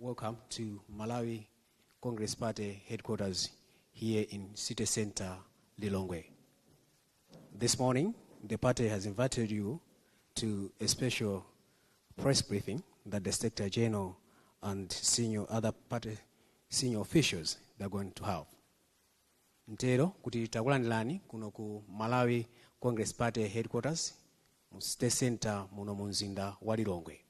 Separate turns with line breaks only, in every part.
welcome to Malawi Congress Party headquarters here in City Center, Lilongwe. This morning, the party has invited you to a special press briefing that the Secretary General and other party senior officials they're going to have. Ntero kuti takulandirani kuno ku Malawi Congress Party headquarters mu City Center muno mu mzinda wa Lilongwe.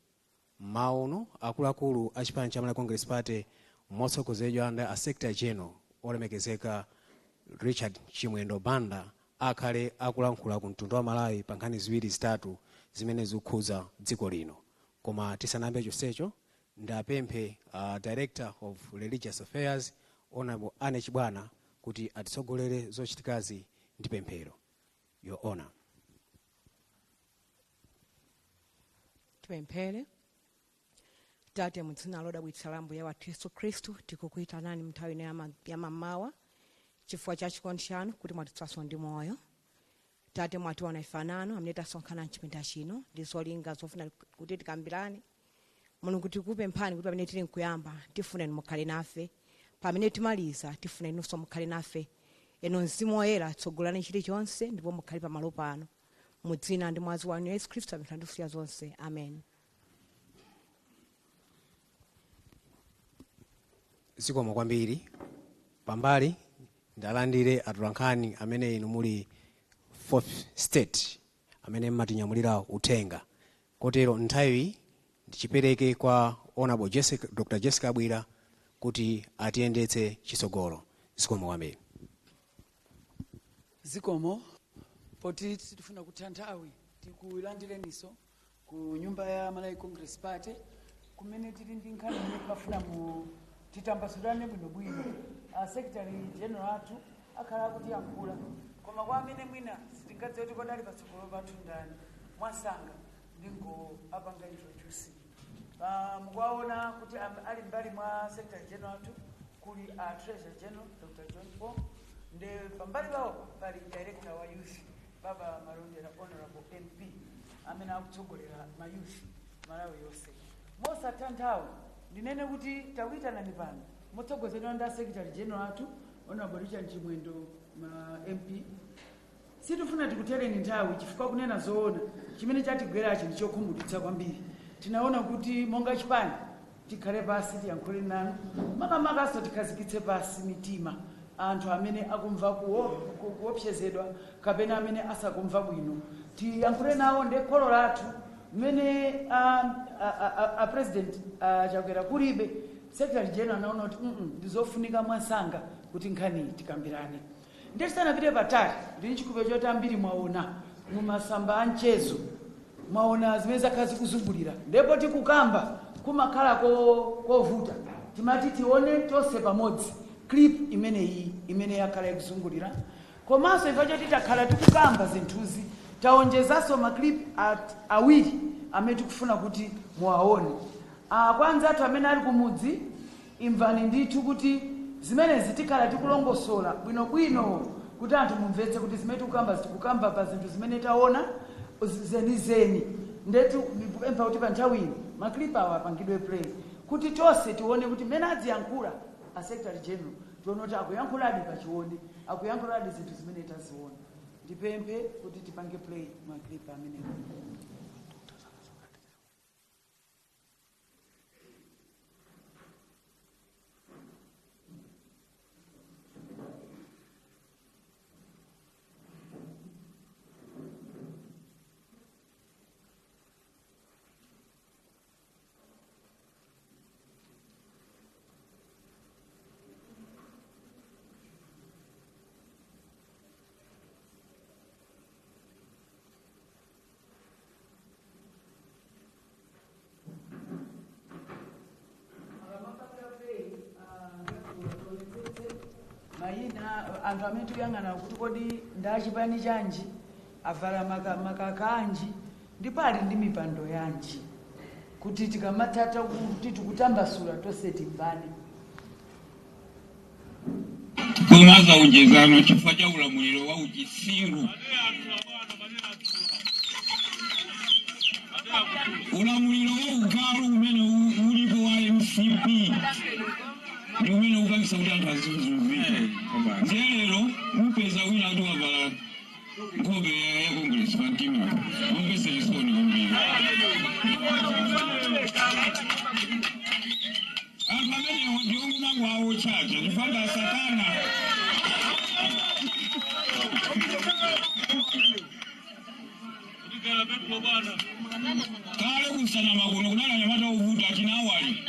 Mauno akuluakulu a chipani cha Malawi Congress Party motsogozedwa ndi a Secretary General olemekezeka Richard Chimwendo Banda akhale akulankhula ku mtundu wa Malawi pa nkhani ziwiri zitatu zimene zikukhuza dziko lino. Koma tisanambe chonsecho ndapemphe Director of Religious Affairs Honorable Anne Chibwana kuti atitsogolere zochitikazi ndi pemphero. Your Honor.
Tipemphere. Tate mudzina lodabwitsa la Ambuye wathu Yesu Khristu tikukuyitanani mnthawi ino ya mamawa chifukwa cha chikondi chanu kuti mwatitsanso ndi moyo. Tate mwationa ifanano amene tasonkhana mchipinda chino ndi zolinga zofuna kuti tikambirane. Mulungu tikupemphani kuti pamene tili nkuyamba tifuneni mukhale nafe, pamene timaliza tifuneni nunso mukhale nafe. Eno Mzimu Woyera tsogolani chilichonse ndipo mukhale pamalo pano. Mudzina ndi mwazi wanu Yesu Khristu amene anatifunira zonse. Amen.
Zikomo kwambiri pambali ndalandire atulankhani amene inu muli fourth state amene mmatinyamulira uthenga. Kotero nthawi ndichipereke kwa Honorable Dr. Jessica Bwira kuti atiyendetse chisogolo. Zikomo kwambiri.
Zikomo poti tifuna kuti nthawi tikulandireniso ku nyumba ya Malawi Congress Party kumene tili ndi nkhani imene pafuna mu titambasulane bwinobwino. Secretary General athu akhala kuti yankhula koma kwa amene mwina sitingadze kuti kodali patsogolo pathu ndani mwasanga ndingo apanga introduce. Mukwaona kuti ali mbali mwa Secretary General athu kuli Treasurer General Dr. John Paul ndi pambali pawo pali Director wa Youth Baba Malondera Honorable MP amene akutsogolera ma youth Malawi yonse. Mosatanthawi ndinene kuti tawitanani pano motsogozedwa ndi Secretary General athu Honorable Richard Chimwendo ma MP. Sitifuna tikutereni nthawi chifukwa kunena zoona chimene chatigwerachi ndi chokhumudwitsa kwambiri. Tinaona kuti monga chipani tikhale pasi tiyankhule nanu makamakaso tikhazikitse pasi mitima anthu amene akumva kuopsezedwa kapena amene asakumva bwino tiyankhule nawo ndi kholo lathu mmene President chakwera kulibe. Secretary General anaona kuti ndizofunika mwansanga kuti nkhani tikambirane. Ndisanapite patali ndili chikupero choti ambiri mwaona mumasamba anchezo mwaona zimene zakhazi kuzungulira ndipo tikukamba kumakhala kovuta timati tione tonse pamodzi clip imene yakhala ikuzungulira komanso ifa choti takhala tikukamba zinthuzi taonjezaso maclip awiri amene tikufuna kuti muwaone. Kwanza athu amene ali kumudzi imvani ndithu kuti zimene zitikhala tikulongosola bwinobwino kuti anthu mumvetse kuti zimene tikukamba pa zinthu zimene taona zenizeni ndetu empha kuti pa nthawi ino maclip awa apangidwe play kuti tonse tione kuti mmene adziyankhula a Secretary General tione kuti akuyankhuladi pachione akuyankhuladi zinthu zimene taziona. Ndipemphe kuti tipange play maclip amene. Anthu amene tikuyang'ana kuti kodi ndachipani chanji avala makakanji ndipo ali ndi mipando yanji kuti tikamatata kuti tikutambasula tonse timvane.
Kumaza unjezano chifukwa cha ulamuliro wa uchitsiru. Ulamuliro wa ugalu umene ulipo wa MC MCP ndiumene ukangisa kuti anthu azizuzumvira njerero upeza wina kuti wavala nkhope ya Congress pantima umpese chisoni kwambiri anthu amenewo ndiungumangu awo chacha chifanda satana kale kusana makuno kunala nyamata uvuta achina awali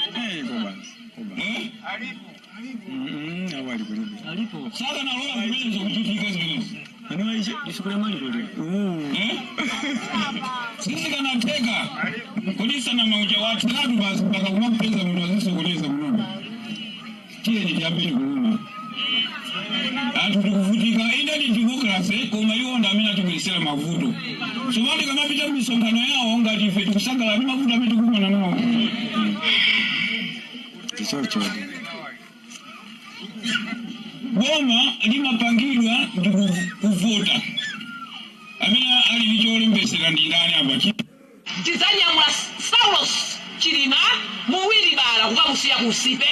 awali kulipo saka na lola mbele zo kuchitika zimenezo anaishi disukule mali kule sisi kana tega polisi na mauja watu ngadu basi mpaka kumapeza mtu azisokoleza mnono tie ni jambeni kuluma antu tukuvutika ina ni democracy koma yonda amena tukuisela mavuto somali kama pita misongano yao ngati ife tukusangala ni mavuto ametu kumana nao kichocho Goma limapangirwa ndikuvota amene ali lichole mbesera ndi ndani apa
tizanyamula Saulos Chilima muwiri bala kukamusiya kusipe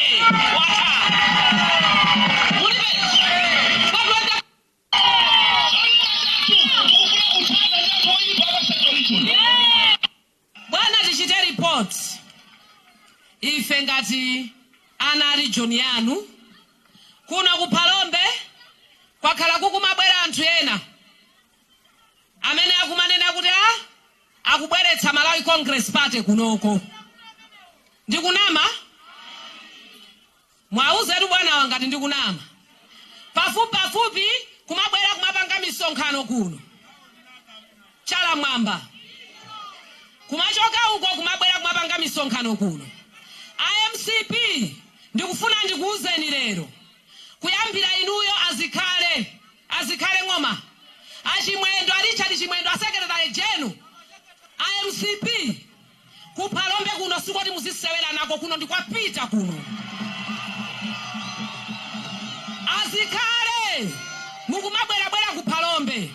bwana tichite report ife ngati ana region yanu kuna kupalombe kwakhala kukumabwera anthu ena amene akumanena kuti akubweretsa Malawi Congress Party kunoko ndikunama mwauzetu bwana wangati ndikunama pafupi kumabwera kumapanga misonkhano kuno chala mwamba kumachoka uko kumabwera kumapanga misonkhano kuno IMCP ndikufuna ndikuuzeni lero kuyambira inuyo azikale ng'oma achimwendo Richard Chimwendo asekretary general IMCP kupalombe kuno sikoti muzisewera nako kuno ndikwapita kuno azikale mukumabwera kupalombe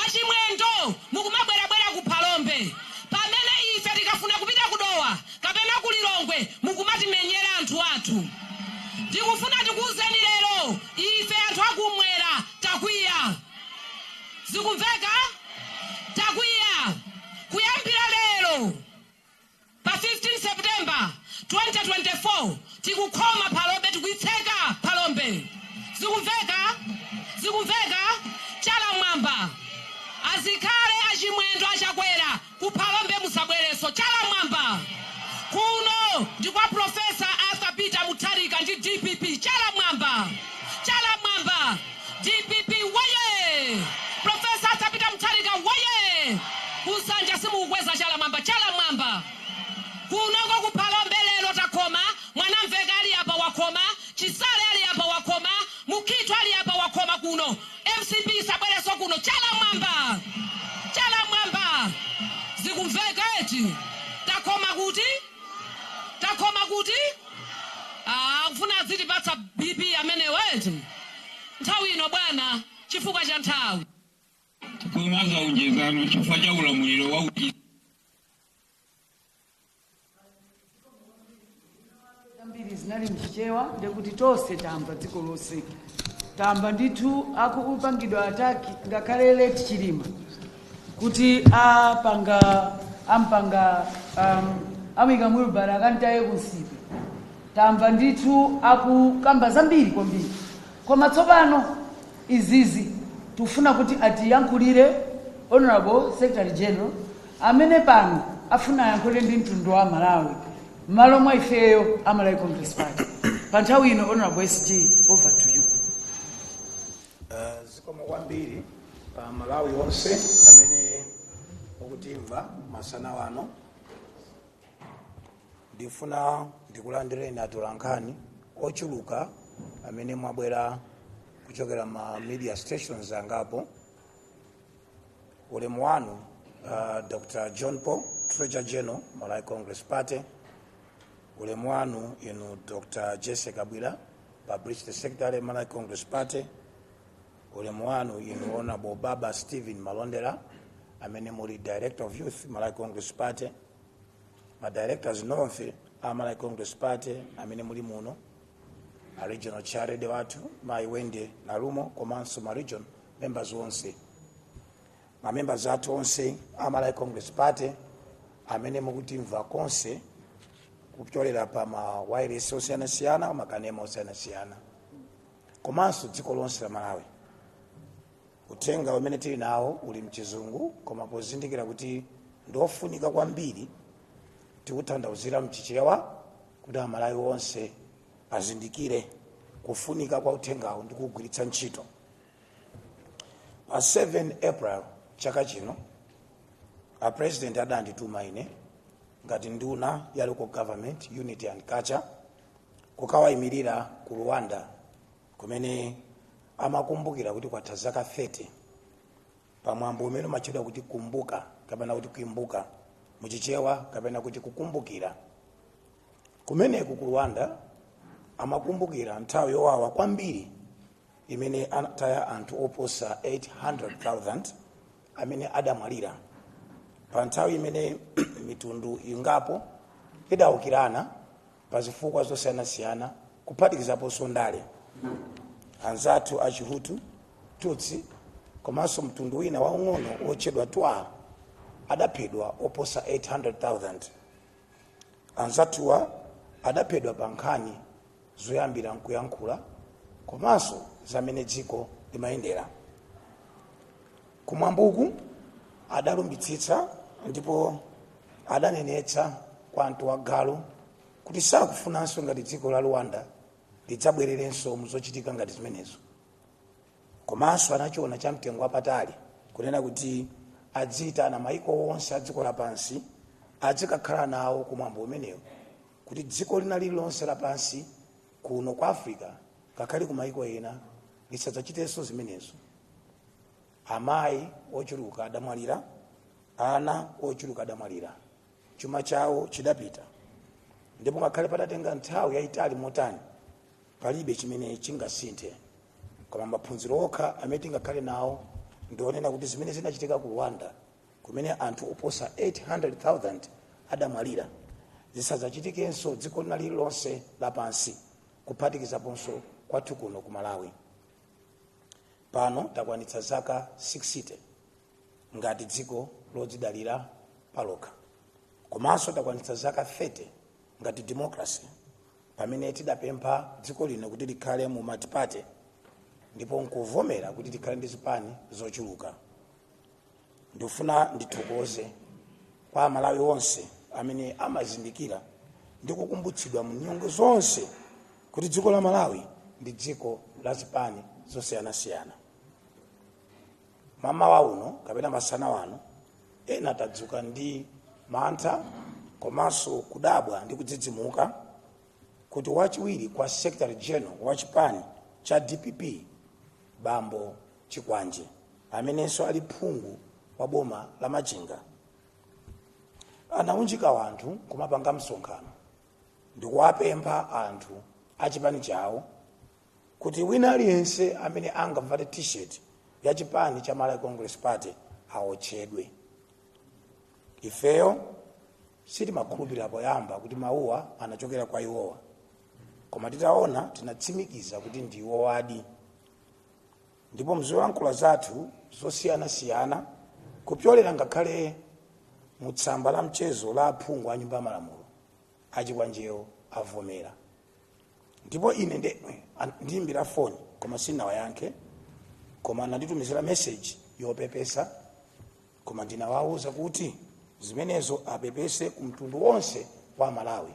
achimwendo mukumabwera kupalombe pamene ife tikafuna kupita kudowa kapena kulilongwe mukumatimenyera anthu athu ndikufuna ndikuuzeni lero ife anthu akumwera takwiya zikumveka takwiya kuyambira lero pa 15 September 2024 tikukhoma palombe tikuitseka palombe zikumveka chala mwamba azikale achimwendo achakwera kupalombe musabwereso chala mwamba kuno ndikwa Professor Arthur Peter Mutharika ndi DPP chala mwamba DPP waye Professor Arthur Peter Mutharika waye kusanja simukweza chala mwamba kunoko kupalombe lero takoma mwanamveka ali apa wakoma Chisale ali apa wakoma Mukitwa ali apa wakoma kuno MCP sabwereso kuno chala mwamba zikumveka eti takoma kuti kufuna zitipatsa BP amene weti nthawi ino bwana chifukwa cha nthawi
kumaza unjezano chifukwa cha ulamuliro wa
mbiri zinali mchichewa ndekuti tonse tamba dziko lonse tamba ndithu akupangidwa ataki ngakhale leti Chilima kuti ampanga amika mwilubara akantaye kunsipe tamba ndithu akukamba zambiri kwambiri koma tsopano izizi tufuna kuti atiyankhulire Honorable Secretary General amene pano afuna yankhule ndi mtundu wa Malawi malo mwa ifeyo Malawi Congress Party pa nthawi ino. Honorable SG, over to you.
Zikomo kwambiri pa Malawi onse amene okutimva masana wano ndifuna ndikulandireni atolankhani ochuluka amene mwabwera kuchokera ma media stations angapo. Ulemu wanu Dr. John Paul, Treasurer General Malawi Congress Party. Ulemu wanu inu Dr. Jesse Kabwila, Publicity Secretary Malawi Congress Party. Ulemu wanu inu Honorable Baba Stephen Malondera, amene muli Director of Youth Malawi Congress Party. Ma directors nonse Malawi Congress Party amene muli muno, a regional chairman wathu Mayi Wende Nalumo komanso ma region members onse, ma members athu onse a Malawi Congress Party amene mukutimva konse kupyolera pa ma wireless osiyanasiyana, makanema osiyanasiyana, komanso dziko lonse la Malawi. Uthenga umene tili nawo uli mchizungu, koma pozindikira kuti ndofunika kwambiri tikutanthauzira mchichewa kuti Amalawi onse azindikire kufunika kwa uthengawo ndi kugwiritsa ntchito. Pa 7 April chaka chino, a president adandituma ine ngati nduna ya local government unity and culture kukawayimirira ku Rwanda kumene amakumbukira kuti kwatha zaka 30 pamwambo umene umachedwa kuti kumbuka kapena kuti kuimbuka muchichewa kapena kuti kukumbukira. Kumeneku ku Rwanda amakumbukira nthawi yowawa kwambiri imene anataya anthu oposa 800,000 amene adamwalira pa nthawi imene mitundu ingapo idawukirana pa zifukwa zosiyanasiyana kuphatikizaponso ndale. Anzathu a Chihutu, Tutsi komanso mtundu wina waung'ono otchedwa Twa adaphedwa oposa 800,000. Anzathuwa adaphedwa pa nkhani zoyambira nkuyankhula komanso zamene dziko limayendera. Kumwambuku adalumbitsitsa ndipo adanenetsa kwa anthu a Galu kuti sakufunanso ngati dziko la Rwanda lidzabwererenso muzochitika ngati zimenezo. Komanso anachiona cha mtengo wapatali kunena kuti adziyitana maiko onse a dziko lapansi adzikakhala nawo kumwambo umenewo, kuti dziko lina lililonse lapansi kuno kwa Africa kakali ku maiko ena lisadzachitenso zimenezo. Amayi ochuluka adamwalira, ana ochuluka adamwalira, chuma chawo chidapita, ndipo ngakhale patatenga nthawi yayitali motani palibe chimene chingasinthe. Koma maphunziro okha amene tingakhale nawo ndionena kuti zimene zinachitika ku Rwanda kumene anthu oposa 800,000 adamwalira zisadzachitikenso dziko lina lililonse lapansi kuphatikizaponso kwathu kuno ku Malawi. Pano takwanitsa zaka 60 ngati dziko lodzidalira palokha, komanso takwanitsa zaka 30 ngati democracy pamene tidapempha dziko lino kuti likhale mu multi-party ndipo nkuvomera kuti likhale ndi zipani zochuluka. Ndifuna ndithokoze kwa Amalawi onse amene amazindikira ndi kukumbutsidwa mu nyongo zonse kuti dziko la Malawi ndi dziko la zipani zosiyanasiyana. Mamawa uno kapena masana wano ena tadzuka ndi mantha komanso kudabwa ndi kudzidzimuka kuti wachiwiri kwa secretary general wa chipani cha DPP Bambo Chikwanje amenenso ali phungu wa boma la Machinga anaunjika wanthu kumapanga msonkhano ndikuwapempha anthu a chipani chawo kuti wina aliyense amene angamvale t-shirt ya chipani cha Malawi Congress Party aotchedwe. Ifeyo sitimakhulupirira poyamba kuti mawuwa anachokera kwa iwowa, koma titaona tinatsimikiza kuti ndi iwowadi. Ndipo mzoyankhula zathu zosiyanasiyana kupyolera ngakhale mutsamba la mchezo la aphungu a nyumba ya malamulo achikwanjewo avomera. Ndipo ine ndemwe ndiyimbira foni koma sinawayankhe, koma nanditumizira message yopepesa, koma ndinawawuza kuti zimenezo apepese kumtundu wonse wa Malawi,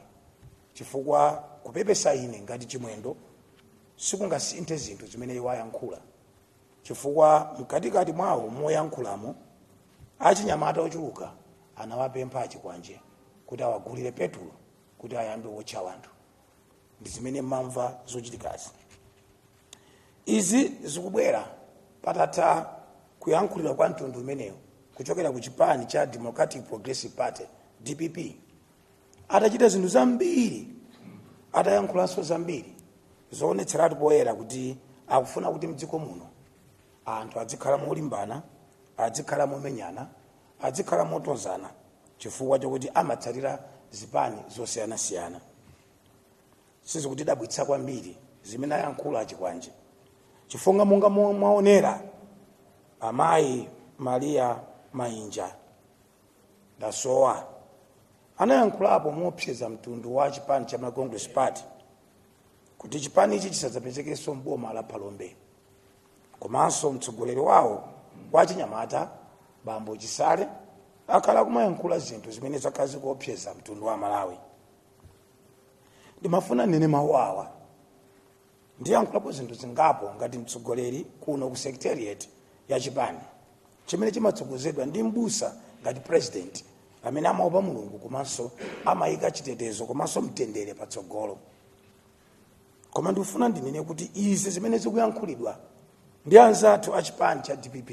chifukwa kupepesa ine ngati chimwendo sikungasinthe zinthu zimene iwo ayankhula, chifukwa mkatikati mwawo moyankhulamo achinyamata ochuluka anawapempha Chikwanje kuti awagulire petulo kuti ayambe wotcha wanthu. Ndi zimene mamva zochitikazi. Izi zikubwera patatha kuyankhulira kwa mtundu umenewo kuchokera ku chipani cha Democratic Progressive Party DPP. Atachita zinthu zambiri, atayankhulanso zambiri zoonetseratu poyera kuti akufuna kuti mdziko muno anthu adzikhala molimbana, adzikhala momenyana, adzikhala motonzana, chifukwa chokuti amatsatira zipani zosiyanasiyana. Sizikutidabwitsa kwambiri zimene ayankhula achikwanje, chifukwa monga mwaonera amayi Maria Mainja Dasowa anayankhulapo mopseza mtundu wa chipani cha Malawi Congress Party kuti chipani ichi chisadzapezekenso m'boma la Phalombe. Komanso mtsogoleri wawo wa Chinyamata Bambo Chisale akhala kumayankhula zinthu zimene zakhala zikuopseza mtundu wa Malawi. Ndimafuna nene mawu awa ndiyankhulapo zinthu zingapo ngati mtsogoleri kuno ku secretariat ya chipani chimene chimatsogozedwa ndi mbusa ngati president amene amaopa Mulungu komanso amayika chitetezo komanso mtendere patsogolo. Koma ndikufuna ndinene kuti izi zimene zikuyankhulidwa ndi anzathu a chipani cha DPP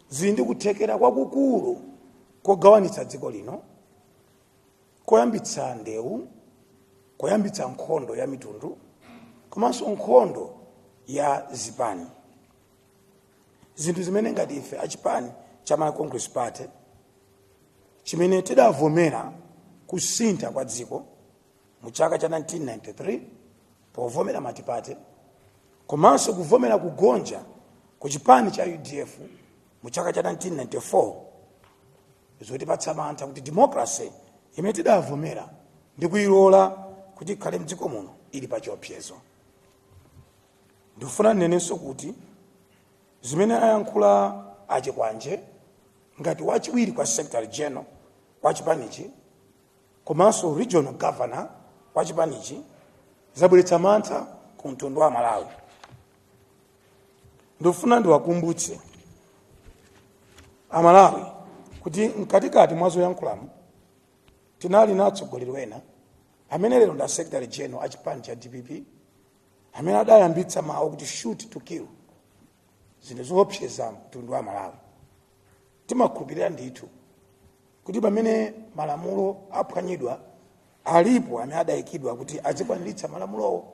zili ndi kuthekera kwakukulu kogawanitsa dziko lino, koyambitsa ndewu, koyambitsa nkhondo ya mitundu, komanso nkhondo ya zipani. Zinthu zimene ngati ife achipani cha Malawi Congress Party chimene tidavomera kusintha kwa dziko mu chaka cha 1993 povomera matipate, komanso kuvomera kugonja ku chipani cha UDF mu chaka cha 1994 zotipatsa mantha kuti democracy imene tidavomera ndi kuyilola kuti ikhale mdziko muno ili pa chiopsezo. Ndikufuna ndinenenso kuti zimene ayankhula achikwanje ngati wachiwiri kwa secretary general wa chipanichi komanso regional governor wa chipanichi zabweretsa mantha ku mtundu wa Malawi. Ndikufuna ndiwakumbutse Amalawi kuti mkatikati mwa zoyankhulamu tinali na atsogoleri wena amene lero nda secretary general a chipani cha DPP amene adayambitsa mawu kuti shoot to kill, zinthu zoopseza mtundu wa Malawi. Timakhulupirira ndithu kuti pamene malamulo aphwanyidwa alipo amene adayikidwa kuti azikwaniritsa malamulowo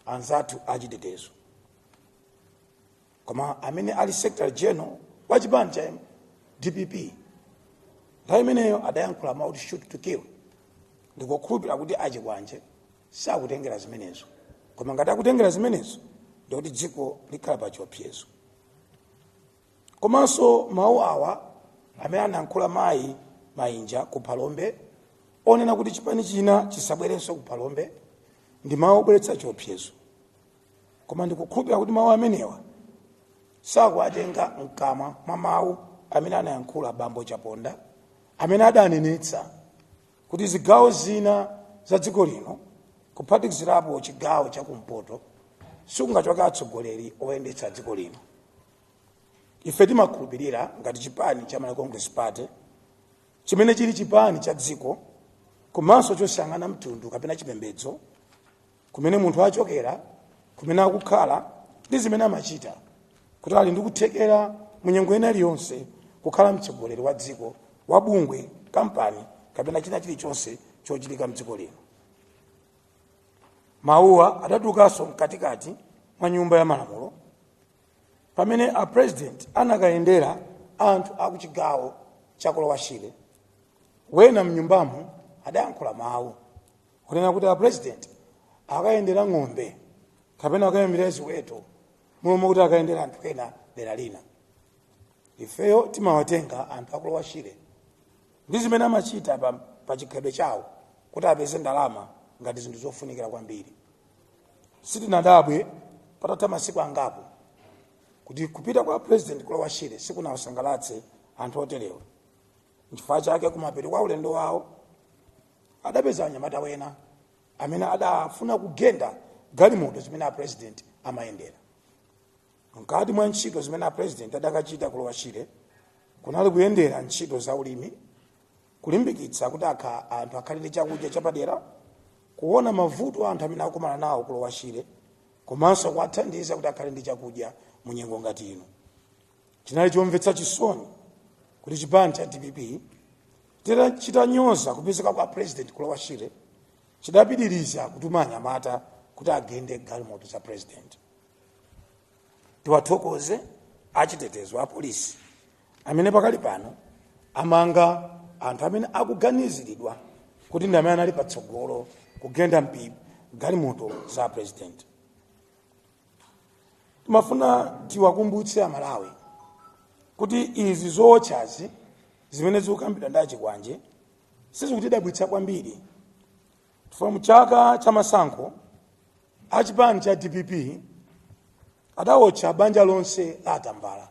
anzathu achitetezo. Koma amene ali secretary general wa chipani cha DPP nthawi imeneyo adayankhula mawu kuti shoot to kill. Ndikukhulupirira kuti achikwanje sakutengera zimenezo, koma ngati akutengera zimenezo ndikuti dziko likhala pa chiopsezo. Komanso mawu awa amene anayankhula mayi Mainja ku Phalombe onena kuti chipani china chisabwerenso ku Phalombe ndi mawu obweretsa chiopsezo. Koma ndikukhulupirira kuti mawu amenewa sakuatenga mkamwa mwa mawu amene anayankhula Bambo Chaponda amene adanenetsa kuti zigawo zina za dziko lino kuphatikizirapo chigawo chakumpoto sikungachoka atsogoleri oyendetsa dziko lino. Ife timakhulupirira ngati chipani cha Malawi Congress Party chimene chili chipani cha dziko komanso chosiyang'ana mtundu kapena chipembedzo kumene munthu achokera, kumene akukhala ndi zimene amachita, kuti ali ndi kuthekera munyengo ina iliyonse kukhala mtsogoleri wa dziko, wa bungwe, kampani kapena china chilichonse chochitika mdziko lino. Mawuwa adatukanso mkatikati mwa nyumba ya malamulo pamene a president anakayendera anthu akuchigawo cha Kolowashire. Wena mnyumbamo adayankhula mawu kunena kuti a president akayendera ng'ombe kapena akayendera ziweto momwe kuti akayendera anthu ena dera lina. Ifeyo timawatenga anthu aKolowashire ndi zimene amachita pa chikhalidwe chawo kuti apeze ndalama ngati zinthu zofunikira kwambiri. Sitinadabwe patatha masiku angapo kuti kupita kwa president Kolowashire sikunawasangalatse anthu oterewa. N'chifukwa chake kumapeto kwa ulendo wawo adapeza anyamata wena amene adafuna kugenda galimoto zimene a president amayendera. Mkati mwa ntchito zimene a president adakachita Kolowashire kunali kuyendera ntchito za ulimi, kulimbikitsa kuti anthu akhale ndi chakudya chapadera, kuona mavuto anthu amene akumana nawo Kolowashire, komanso kuwathandiza kuti akhale ndi chakudya mu nyengo ngati ino. Chinali chomvetsa chisoni kuti chipani cha DPP chitanyoza kupezeka kwa president Kolowashire chidapitiriza kutuma anyamata kuti agende galimoto za president. Tiwathokoze achitetezo a polisi amene pakali pano amanga anthu amene akuganiziridwa kuti ndi amene anali patsogolo kugenda galimoto za president. Timafuna tiwakumbutse Amalawi kuti izi zootchazi zimene zikukambidwa ndi achikwanje sizikutidabwitsa kwambiri. Mu chaka cha masankho achipani cha DPP adawotcha banja lonse la Tambala,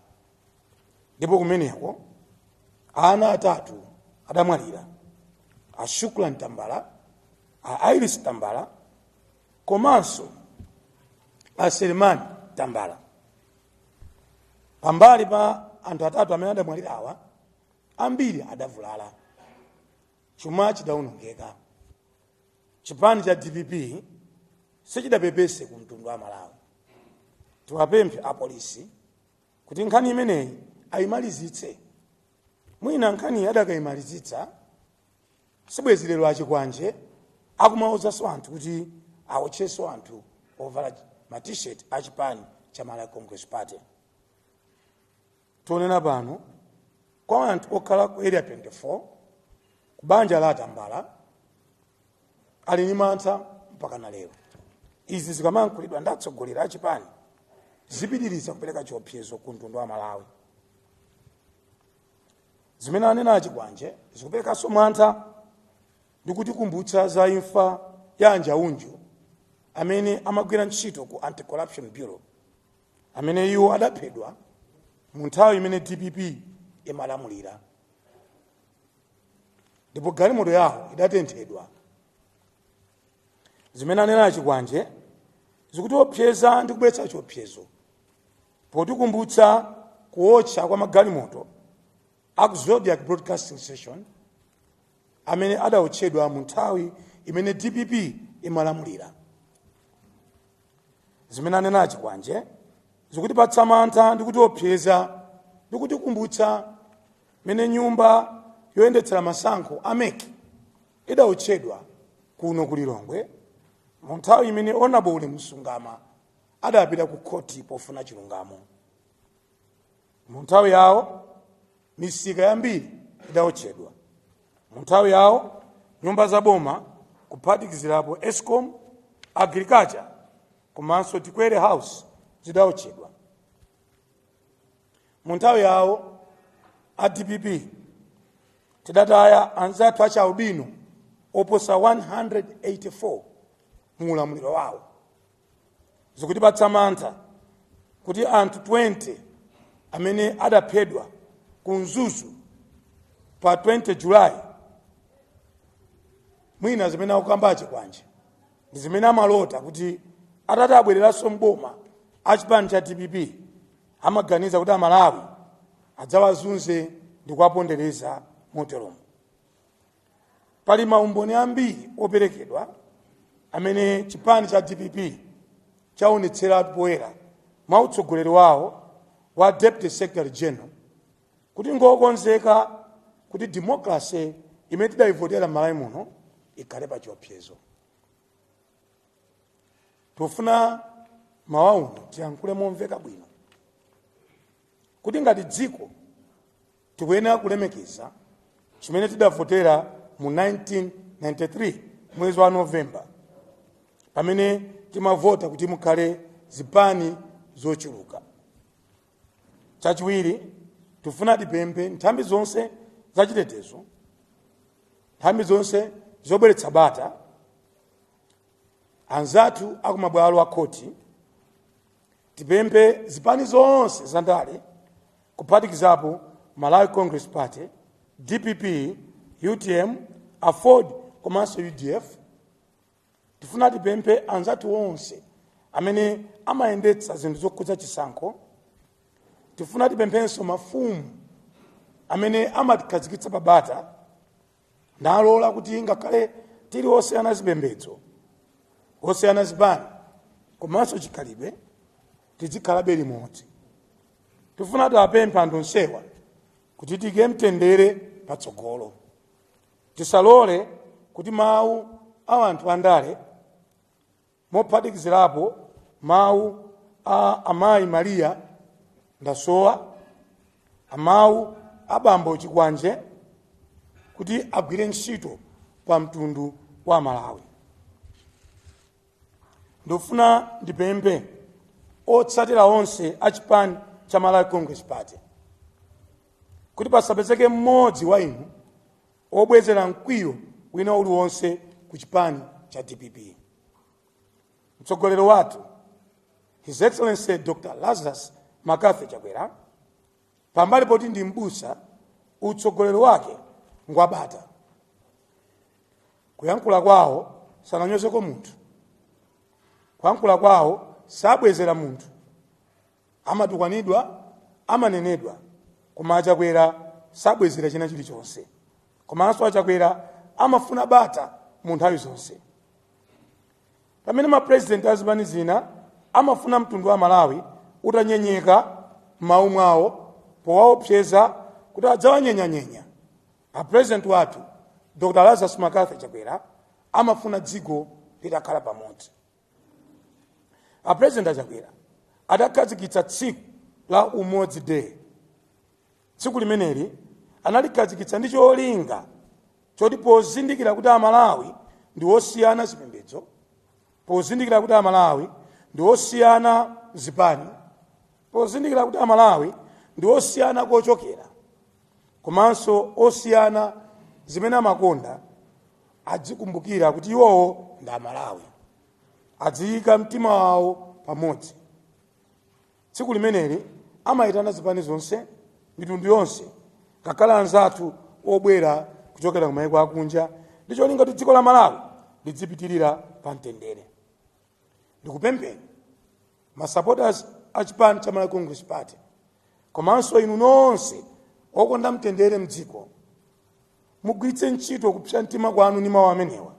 ndipo kumeneko ana atatu adamwalira: a Shukran Tambala, a Iris Tambala, komanso a Selemani Tambala. Pambali pa anthu atatu amene adamwalira awa, ambiri adavulala, chuma chidawonongeka. Chipani cha DPP sichidapepese ku mtundu wa Malawi. Tiwapemphe apolisi kuti nkhani imeneyi ayimalizitse. Mwina nkhani adakayimalizitsa sibwezi lero achikwanje akumawuzanso anthu kuti awotchenso anthu ovala ma t-shirt achipani cha Malawi Congress Party. Tionena pano kwa anthu okhala ku area 24 kubanja la Tambala ali ni mantha mpaka na lero. Izi zikamankhulidwa ndi atsogoleri achipani zipitiriza kupereka chiopsezo ku mtundu wa Malawi. Zimene anena achikwanje zikuperekanso mantha ndi kutikumbutsa za imfa ya Anjaunju amene amagwira ntchito ku Anti-Corruption Bureau, amene iwo adaphedwa mu nthawi imene DPP imalamulira, ndipo galimoto yawo idatenthedwa. Zimene anena achikwanje zikutiopseza ndi kubweretsa chiopsezo potikumbutsa kuotcha kwa magalimoto aku Zodiac Broadcasting Station amene adawotchedwa mu nthawi imene DPP imalamulira. Zimene anena achikwanje zikutipatsa mantha ndi kutiopseza ndi kutikumbutsa mene nyumba yoyendetsera masankho AMEC idawotchedwa kuno ku Lilongwe mu nthawi imene Honorable Msungama adapita ku khoti pofuna chilungamo. Mu nthawi yawo misika yambiri idawotchedwa. Mu nthawi yawo nyumba za boma kuphatikizirapo Escom, Agriculture komanso Tikwere House zidawotchedwa. Mu nthawi yawo a DPP tidataya anzathu acha albino oposa 184 mu ulamuliro wawo. Zikutipatsa mantha kuti anthu 20 amene adaphedwa ku Mzuzu pa 20 Julayi mwina zimene akukamba achikwanje ndi zimene amalota kuti atati abwereranso mboma achipani cha DPP amaganiza kuti Amalawi adzawazunze ndi kuwapondereza moteromo. Pali maumboni ambiri operekedwa amene chipani cha DPP chaonetsera poyera mwa utsogoleri wawo wa Deputy Secretary General kuti ngokonzeka kuti democracy imene tidayivotera Malawi muno ikhale pa chiopsezo. Tofuna mawauno tiyankhule momveka bwino kuti ngati dziko tikuyenera kulemekeza chimene tidavotera mu 1993 mwezi wa Novemba pamene timavota kuti mukhale zipani zochuluka. Chachiwiri tifuna tipemphe nthambi zonse zachitetezo, nthambi zonse zobweretsa bata, anzathu akumabwalo a khoti, tipemphe zipani zonse zandale kuphatikizapo Malawi Congress Party, DPP, UTM, AFOD komanso UDF. Tifuna tipemphe anzathu onse amene amayendetsa zinthu zokhudza chisankho. Tifuna tipemphenso mafumu amene amatikhazikitsa pabata nalola kuti ngakhale tili osiyana zipembedzo, osiyana zipani komanso chikhalidwe tizikhalabe limodzi. Tifuna tiwapemphe anthu onsewa kuti tiyike mtendere patsogolo. Tisalole kuti mawu a anthu andale mophatikizirapo mawu a amayi Maria Ndasowa, amawu a bambo Chikwanje kuti agwire ntchito
pa mtundu wa Malawi. Ndofuna ndipemphe otsatira onse a chipani cha Malawi Congress Party kuti pasapezeke mmodzi wa inu obwezera mkwiyo wina uliwonse ku chipani cha DPP. Mtsogoleri wathu His Excellency Dr. Lazarus Makathi Chakwera, pambali poti ndi mbusa, utsogoleri wake ngwabata. Kuyankhula kwawo sananyozeko munthu. Kuyankhula kwawo sabwezera munthu. Amatukwanidwa, amanenedwa. Koma Chakwera sabwezera china chilichonse. Komanso Chakwera amafuna bata mu nthawi zonse. Pamene ma president azipani zina amafuna mtundu wa Malawi utanyenyeka m'mawu mwawo powaopseza kuti adzawanyenya. A president wathu Dr. Lazarus Makathi Chakwera amafuna dziko litakhala pamodzi. A president Chakwera adakhazikitsa tsiku la Umodzi Day. Tsiku limeneli analikhazikitsa ndi cholinga choti pozindikira kuti Amalawi ndi osiyana zipembedzo, pozindikira kuti Amalawi ndi osiyana zipani, pozindikira kuti Amalawi ndi osiyana kochokera, komanso osiyana zimene amakonda, adzikumbukira kuti iwowo ndi Amalawi, adziyika mtima wawo pamodzi. Tsiku limeneli amayitana zipani zonse, mitundu yonse, ngakhale anzathu obwera kuchokera kumayiko akunja, ndi cholinga kuti dziko la Malawi lidzipitirira pa mtendere. Ndikupempheni ma supporters a chipani cha Malawi Congress Party, komanso inu nonse okonda mtendere mdziko, mugwiritse ntchito kupsa mtima kwanu ndi mawu amenewa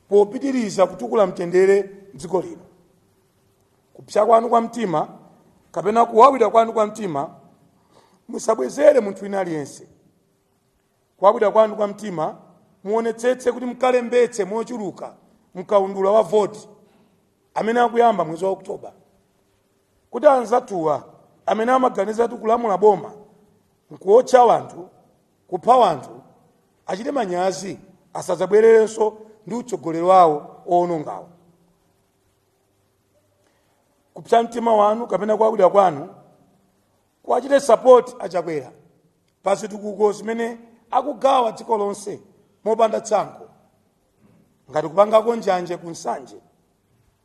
popitiriza kutukula mtendere mdziko lino. Kupsa kwanu kwa mtima kapena kuwawidwa kwanu kwa mtima musabwezere munthu wina aliyense. Kuwawidwa kwanu kwa mtima muonetsetse kuti mkalembetse mochuluka mkaundula wa voti amene akuyamba mwezi wa Oktoba, kuti anzathuwa amene amaganiza kulamula boma nkuotcha wanthu, kupha wanthu, achite manyazi, asadzabwererenso ndi utsogoleri wawo owonongawo. Kupsa mtima wanu kapena kuwawidwa kwanu kuachite support a Chakwera pa zitukuko zimene akugawa dziko lonse mopanda tsankho, ngati kupangako njanje ku Nsanje,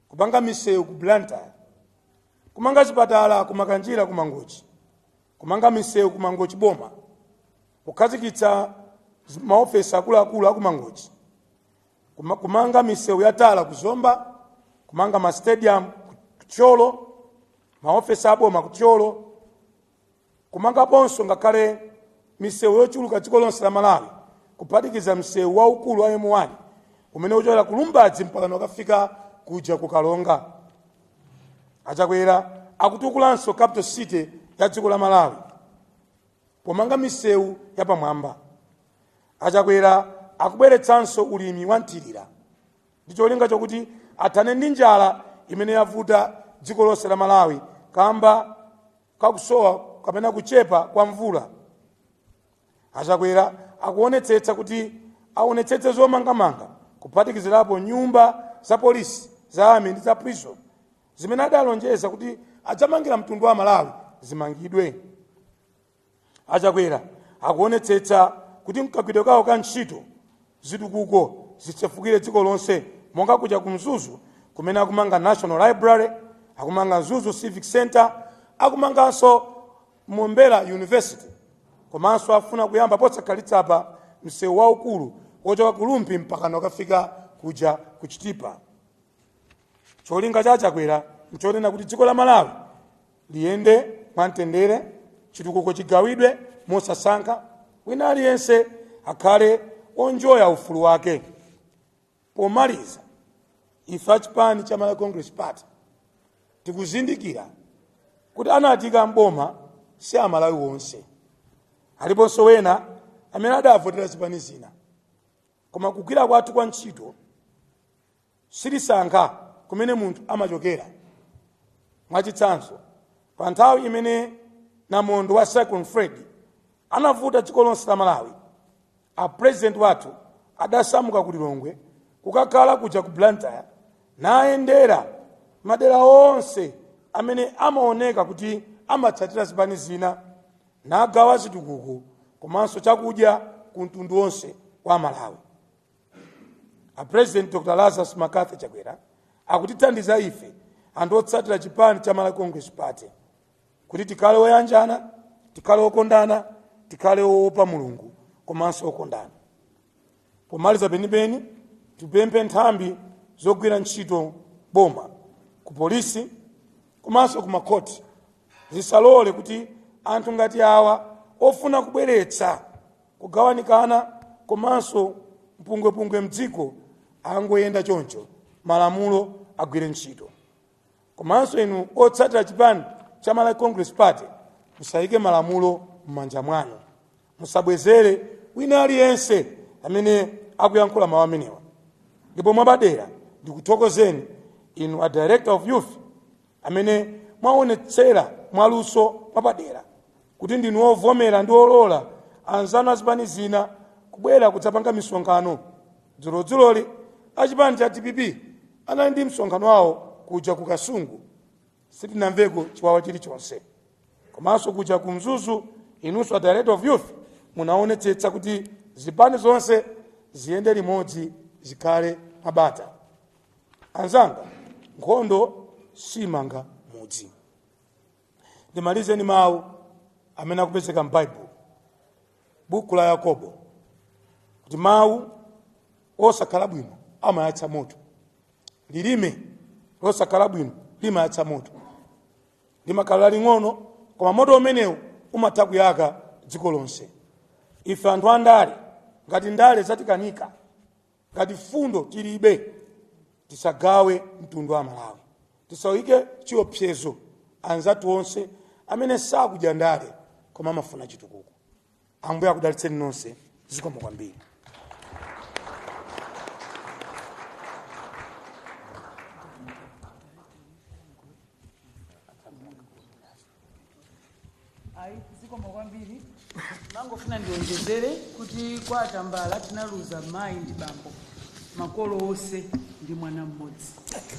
kupanga misewu ku Blantyre, kumanga chipatala ku Makanjira ku Mangochi, kumanga misewu ku Mangochi boma, kukhazikitsa maofesi akuluakulu aku Mangochi, kumanga misewu ya tala ku Zomba, kumanga ma stadium ku Tcholo, maofesi aboma ku Tcholo, kumanga ponso ngakhale misewu yochuluka dziko lonse la Malawi, kuphatikiza msewu waukulu wa M1 umene uchokera ku Lumbadzi mpaka ukafika kuja ku Kalonga. Achakwera akutukulanso capital city ya dziko la Malawi pomanga misewu ya pamwamba. Achakwera akubweretsanso ulimi wa nthirira ndi cholinga chokuti athane ndi njala imene yavuta dziko lonse la Malawi kamba kakusowa kapena kuchepa kwa mvula. Achakwera akuonetsetsa kuti aonetsetse zomangamanga kuphatikizirapo nyumba za polisi, za army ndi za prison zimene adalonjeza kuti adzamangira mtundu wa Malawi zimangidwe. Achakwera akuonetsetsa kuti mkagwidwe kawo ka ntchito zitukuko zitsefukire dziko lonse, monga kuja ku Mzuzu kumene akumanga National Library, akumanga Mzuzu Civic Center, akumanganso Mombela University, komanso afuna kuyamba posakhalitsa pa msewu waukulu wochoka ku Lumpi mpaka ukafika kuja ku Chitipa. Cholinga cha Chakwera nchonena kuti dziko la Malawi liyende mwamtendere, chitukuko chigawidwe mosasankha, wina aliyense akhale onjoya ufulu wake. Pomaliza, ife achipani cha Malawi Congress Party tikuzindikira kuti anatika mboma si Amalawi wonse. Aliponso wena amene adavotera zipani zina, koma kugwira kwathu kwa ntchito silisankha kumene munthu amachokera. Mwachitsanzo, pa nthawi imene namondo wa Cyclone Fred anavuta dziko lonse la Malawi, a president wathu adasamuka ku Lilongwe kukakhala kuja ku Blantyre nayendera madera onse amene amaoneka kuti amatsatira zipani zina nagawa zitukuko komanso chakudya ku mtundu wonse wa Malawi. A President Dr. Lazarus Makathi Chakwera akutithandiza ife anthu otsatira chipani cha Malawi Congress Party kuti tikhale oyanjana, tikhale okondana, tikhale oopa Mulungu komanso okondana. Pomaliza penipeni tipemphe nthambi zogwira ntchito boma ku polisi komanso ku makhoti zisalole kuti anthu ngati awa ofuna kubweretsa kugawanikana komanso mpungwepungwe mdziko angoyenda choncho, malamulo agwire ntchito. Komanso inu otsatira chipani cha Malawi Congress Party musayike malamulo m'manja mwanu, musabwezere wina aliyense amene akuyankhula mawu amenewa. Ndipo mwapadera ndikuthokozeni inu a Director of Youth amene mwaonetsera mwaluso mwapadera kuti ndinu ovomera ndi olola anzanu azipani zina kubwera kudzapanga misonkhano. Dzulo achipani cha TPP anali ndi msonkhano wawo kuja ku Kasungu, sitinamveko chiwawa chilichonse. Komanso kuja ku Mzuzu inunso a Director of Youth munaonetsetsa kuti zipani zonse ziyende limodzi, zikhale mabata. Anzanga, nkhondo simanga mudzi. Ndimalizeni mawu amene akupezeka m'Bible, buku la Yakobo, kuti mawu osakhala bwino amayatsa moto, lilime losakhala bwino limayatsa moto. Limakhala ling'ono koma moto umenewu umatha kuyaka dziko lonse. Ife anthu andale, ngati ndale zatikanika, ngati fundo tilibe, tisagawe mtundu wa Malawi. Tisawike chiopsezo anzathu onse amene sakudya ndale koma amafuna chitukuko. Ambuye akudalitseni nonse, zikomo kwambiri.
Zikomo kwambiri. Mangofuna ndionjezere kuti kwa Atambala tinaluza mayi ndi bambo, makolo onse ndi mwana mmodzi.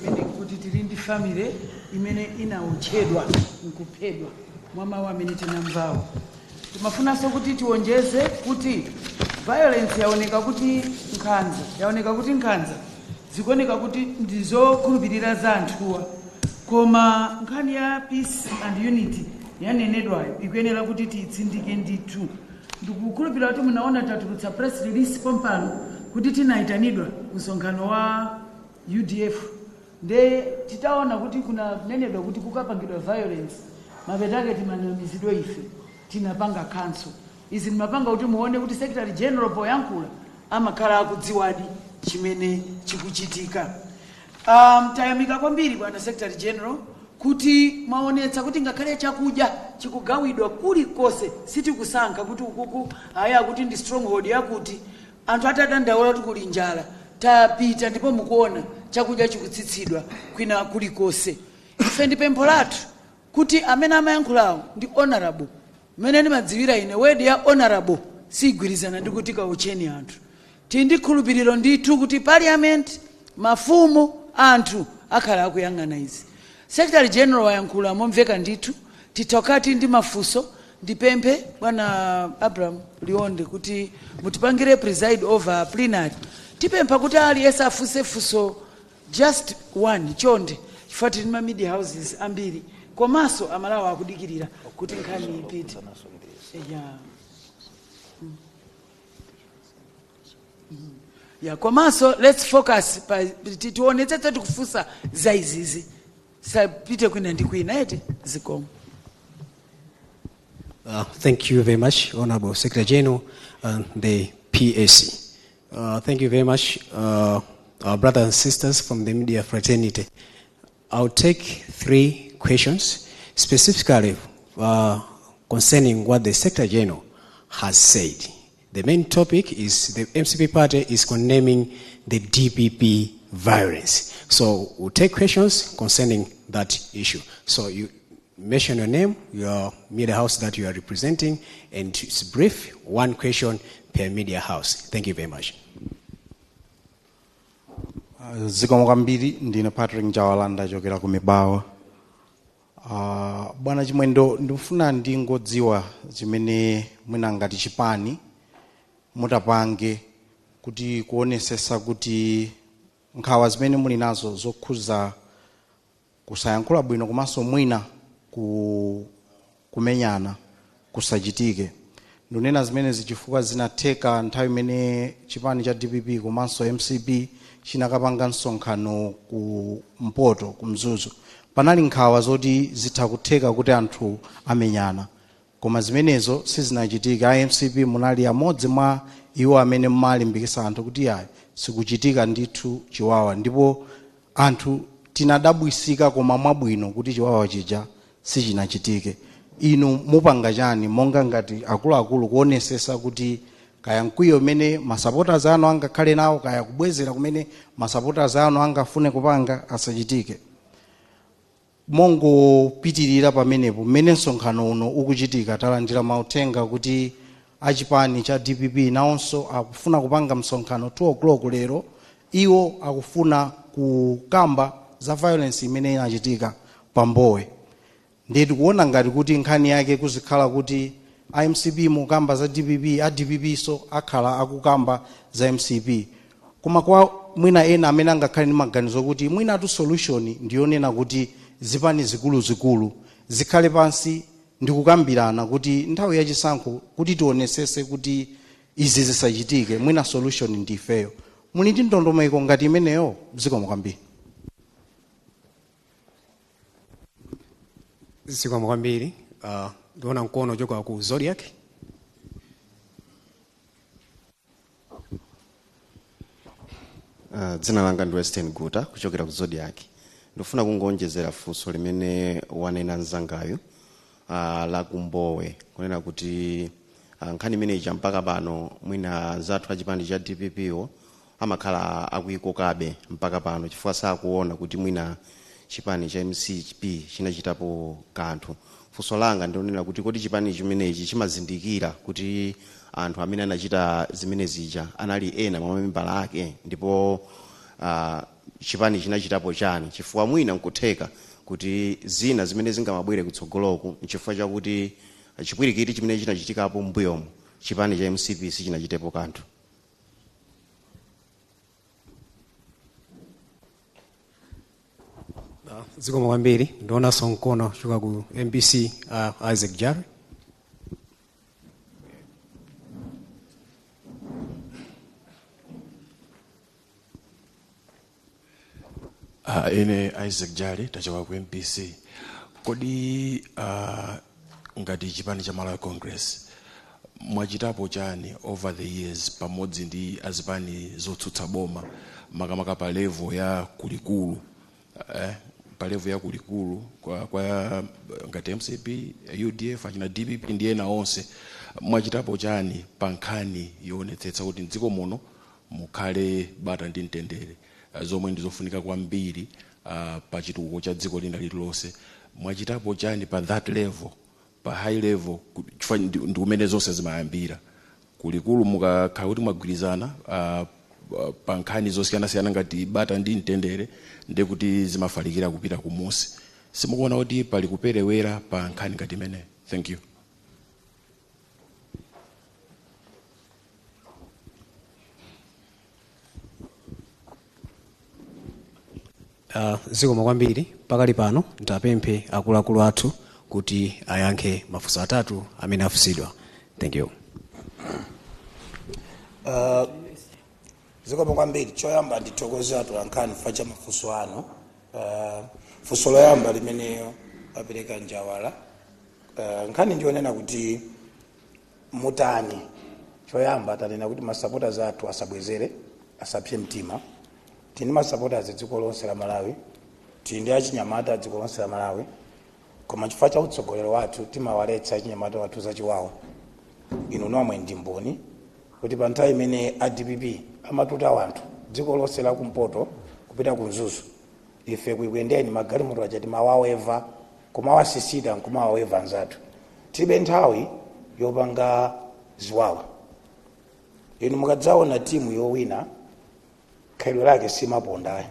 Imene kuti tili ndi family imene inaotchedwa nkuphedwa mwa mawu amene tinamvawo. Timafunanso kuti tionjeze kuti violence yaoneka kuti nkhanza zikuoneka kuti ndizokhulupirira za anthuwa, koma nkhani ya peace and unity yanenedwayo ikuyenera kuti tiyitsindike ndithu. Ndikukhulupirira kuti munaona tatulutsa press release pompano kuti tinaitanidwa msonkhano wa UDF. Nde titaona kuti kunanenedwa kuti kukapangidwa violence, mapetake timanamizidwa ife tinapanga council. Izi nimapanga kuti muone kuti Secretary General poyankhula amakhala akudziwadi chimene chikuchitika. Tayamika kwambiri bwana Secretary General kuti maonetsa kuti ngakhale chakudya chikugawidwa kulikonse sitikusankha kuti ukuku aya kuti ndi stronghold yakuti anthu atadandaula kuti kuli njala tapita ndipo mukuona chakudya chikutsitsidwa kwina kulikonse. Ife ndi pempho lathu kuti amene amayankhulawo ndi honorable. Mene ndimadziwira ine word ya honorable sigwirizana ndi kuti kaucheni anthu. Tindi khulupiriro ndithu kuti parliament, mafumu, anthu akhala akuyang'ana izi. Secretary General wayankhula momveka ndithu, titokati ndi mafuso ndipemphe bwana Abraham Lionde kuti mutipangire preside over plenary. Tipempha kuti aliyense afuse fuso just one chonde chifukwa tili ma media houses ambiri komanso amalawa akudikirira kuti nkhani ipite. Komanso let's focus pa tionetsetse tikufusa za izizi sapite kwina ndi kwina ete zikomo.
Thank you very much, Honorable Secretary General and the PAC. Thank you very much, our brothers and sisters from the media fraternity. I'll take 3 questions specifically concerning what the Secretary General has said. The main topic is the MCP party is condemning the DPP violence. So we'll take questions concerning that issue. So you mention your name, your media house that you are representing, and it's brief, 1 question per media house. Thank you very much.
Zikomo kwambiri, ndine Patrick Njawala ndachokera ku Mibawa. Bwana Chimwendo, ndifuna ndingodziwa chimene mwina ngati chipani mutapange kuti kuonesesa kuti nkhawa zimene muli nazo zokhuza kusayankhula bwino komanso mwina kumenyana kusachitike. Ndunena zimene zichifukwa zinatheka nthawi imene chipani cha DPP komanso MCP chinakapanga msonkhano ku Mpoto ku Mzuzu. Panali nkhawa zoti zitha kutheka kuti anthu amenyana, koma zimenezo sizinachitika. MCP munali amodzi mwa iwo amene mmalimbikisa anthu kuti ayi sikuchitika ndithu chiwawa, ndipo anthu tinadabwisika koma mwabwino kuti chiwawa chija sichinachitike. Inu mupanga chani monga ngati akuluakulu kuonesesa kuti kaya mkwiyo mene masupporters anu angakhale nawo kaya kubwezera kumene masupporters anu angafune kupanga asachitike? Mongo pitirira pamenepo mmene msonkhano uno ukuchitika talandira mauthenga kuti achipani cha DPP nawonso akufuna kupanga msonkhano 2 o'clock lero. Iwo akufuna kukamba za violence imene inachitika pambowe. Ndeti kuona ngati kuti nkhani yake kuzikhala kuti MCP mukamba za DPP, a DPP so akhala akukamba za MCP. Koma kwa mwina ena amene angakhale ndi maganizo kuti mwina tu solution ndiyonena kuti zipani zikulu zikhale pansi ndi kukambirana kuti nthawi yachisankho kuti tionesese kuti izi zisachitike, mwina solution ndi ifeyo. Muli ndi ndondomeko ngati imeneyo? Zikomo kwambiri.
Zikomo kwambiri. Ndiona mkono joka ku Zodiac.
Dzina langa ndi Western Guta kuchokera ku Zodiac. Ndifuna kungonjezera funso limene wanena nzangayo la kumbowe kunena kuti nkhani imene icha mpaka pano mwina zathu achipani cha DPP amakhala akuyikokabe mpaka pano chifukwa sakuona kuti mwina chipani cha MCP chinachitapo kanthu. Funso langa ndionera kuti kodi chipani chimenechi chimazindikira kuti anthu amene anachita zimene zija anali ena mwa mamembala ake, ndipo chipani chinachitapo chani? Chifukwa mwina nkutheka kuti zina zimene zingamabwere kutsogoloku nchifukwa chakuti chipwirikiti chimene chinachitikapo mbuyomu chipani cha MCP sichinachitepo kanthu.
Zikomo kwambiri. Ndiona sonkono shuka ku MBC Isaac Jari.
Ine Isaac Jari tachoka ku MPC. Kodi ngati chipani cha Malawi Congress mwachitapo chani over the years pamodzi ndi azipani zotsutsa boma makamaka pa level ya kulikulu, pa level ya kulikulu kwa ngati MCP, UDF, achina DPP ndi ena onse, mwachitapo chani pa nkhani yoonetsetsa kuti mdziko muno mukhale bata ndi mtendere zomwe ndizofunika kwambiri pa chitukuko cha dziko lina lililonse? Mwachitapo chani pa that level, pa high level, chifukwa ndi kumene zonse zimayambira kulikulu mukakhala kuti mwagwirizana pa nkhani zosiyanasiyana ngati bata ndi mtendere ndi kuti zimafalikira kupita kumusi? Simukuona kuti pali kuperewera pa nkhani ngati imene? Thank you.
Zikomo kwambiri. Pakali pano ndapemphe akuluakulu athu kuti ayankhe mafunso atatu amene afusidwa. Thank you.
Zikomo kwambiri. Choyamba ndithokoze atu ankhani facha mafunso anu. Funso loyamba limene apereka Njawala, nkhani ndionena kuti mutani. Choyamba tanena kuti masupporters athu asabwezere, asapse mtima. Tini masupporters dziko lonse la Malawi, tindi achinyamata dziko lonse la Malawi, koma chifukwa cha utsogolero wathu timawaletsa achinyamata wathu zachiwawa. Inu nomwe ndi mboni kuti pa nthawi imene a DPP amatuta wanthu dziko lonse la kumpoto kupita ku Mzuzu, ife kuyendeni magalimoto achati mawaweva kumawasisita nkumawaweva nzathu. Tilibe nthawi yopanga ziwawa. Inu mukadzaona timu yowina khaidwe lake si maponda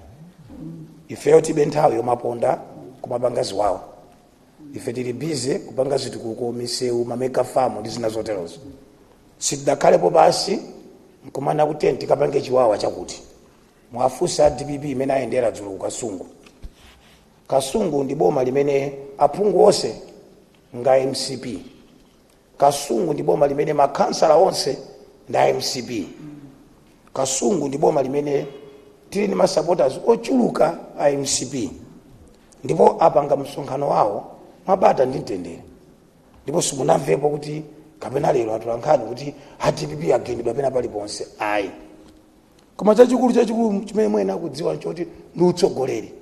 ifeyo tibe nthawi yomaponda kumapanga ziwawa ife tili bize kupanga zitukuko misewu mameka famu ndi zina zoterozo sitidakhalepo pasi nkumana kuti tikapange chiwawa chakuti mwafusa DPP imene ayendera dzulo ku Kasungu. Kasungu ndi boma limene aphungu onse nga MCP. Kasungu ndi boma limene makansala onse nda MCP. Kasungu ndi boma limene tili ni masupporters ochuluka a MCP. Ndipo apanga msonkhano wawo mabata ndi mtendere. Ndipo simunamvepo kuti kapena lero atulankhani kuti DPP agendedwa pena paliponse ayi. Koma chachikulu chimene mwena kudziwa nchoti ndi utsogoleri.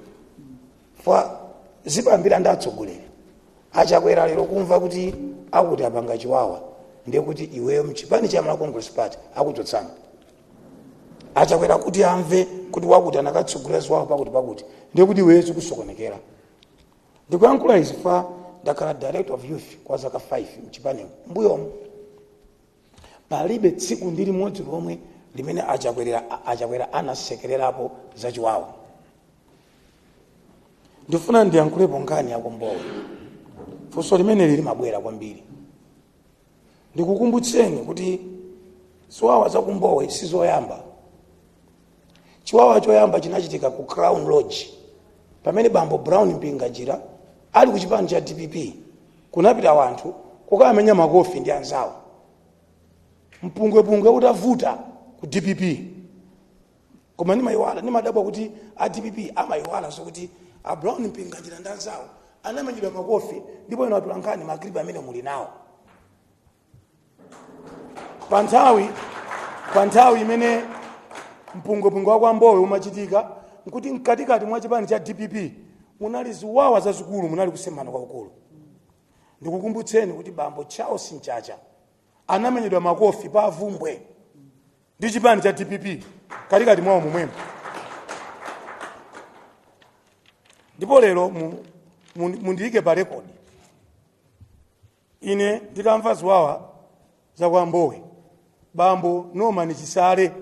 Fa zipambira ndi atsogoleri. Achakwera lero kumva kuti akuti apanga chiwawa ndiye kuti iweyo mchipani cha Malawi Congress Party akuchotsana. Achakwera kuti amve kuti wakuti anakatsogolera ziwawa pakuti ndiye kuti iweyo zikusokonekera. Ndikuyankhula izi fa ndakhala director of youth kwa zaka 5 mchipani mbuyomu. Palibe tsiku ndili modzi lomwe limene achakwera anasekererapo za chiwawa. Ndifuna ndiyankhulepo nkhani ya Kumbowe. Funso limene lili mabwera kwambiri. Ndikukumbutseni kuti ziwawa za Kumbowe sizoyamba. Chiwawa choyamba chinachitika ku Crown Lodge. Pamene bambo Brown Mpinganjira ali ku chipani cha DPP kunapita wanthu kukamenya makofi ndi anzawo. Mpungwepungwe utavuta ku DPP. Koma nimayiwala nimadabwa kuti a DPP amayiwala sokuti a Brown Mpinganjira ndi anzawo anamenyedwa makofi ndipo ino atulankhani magribi amene muli nawo. Pa nthawi imene mpungwepungwe wa Kumbowe umachitika nkuti mkatikati mwa chipani cha DPP munali ziwawa zazikulu munali kusemana kwakukulu. Ndikukumbutseni kuti bambo Charles Nchacha anamenyedwa makofi pa Vumbwe ndi chipani cha DPP katikati mwawo momwemo. Ndipo lero mundiyike pa record. Ine ndikamva ziwawa za Kumbowe bambo Norman Chisale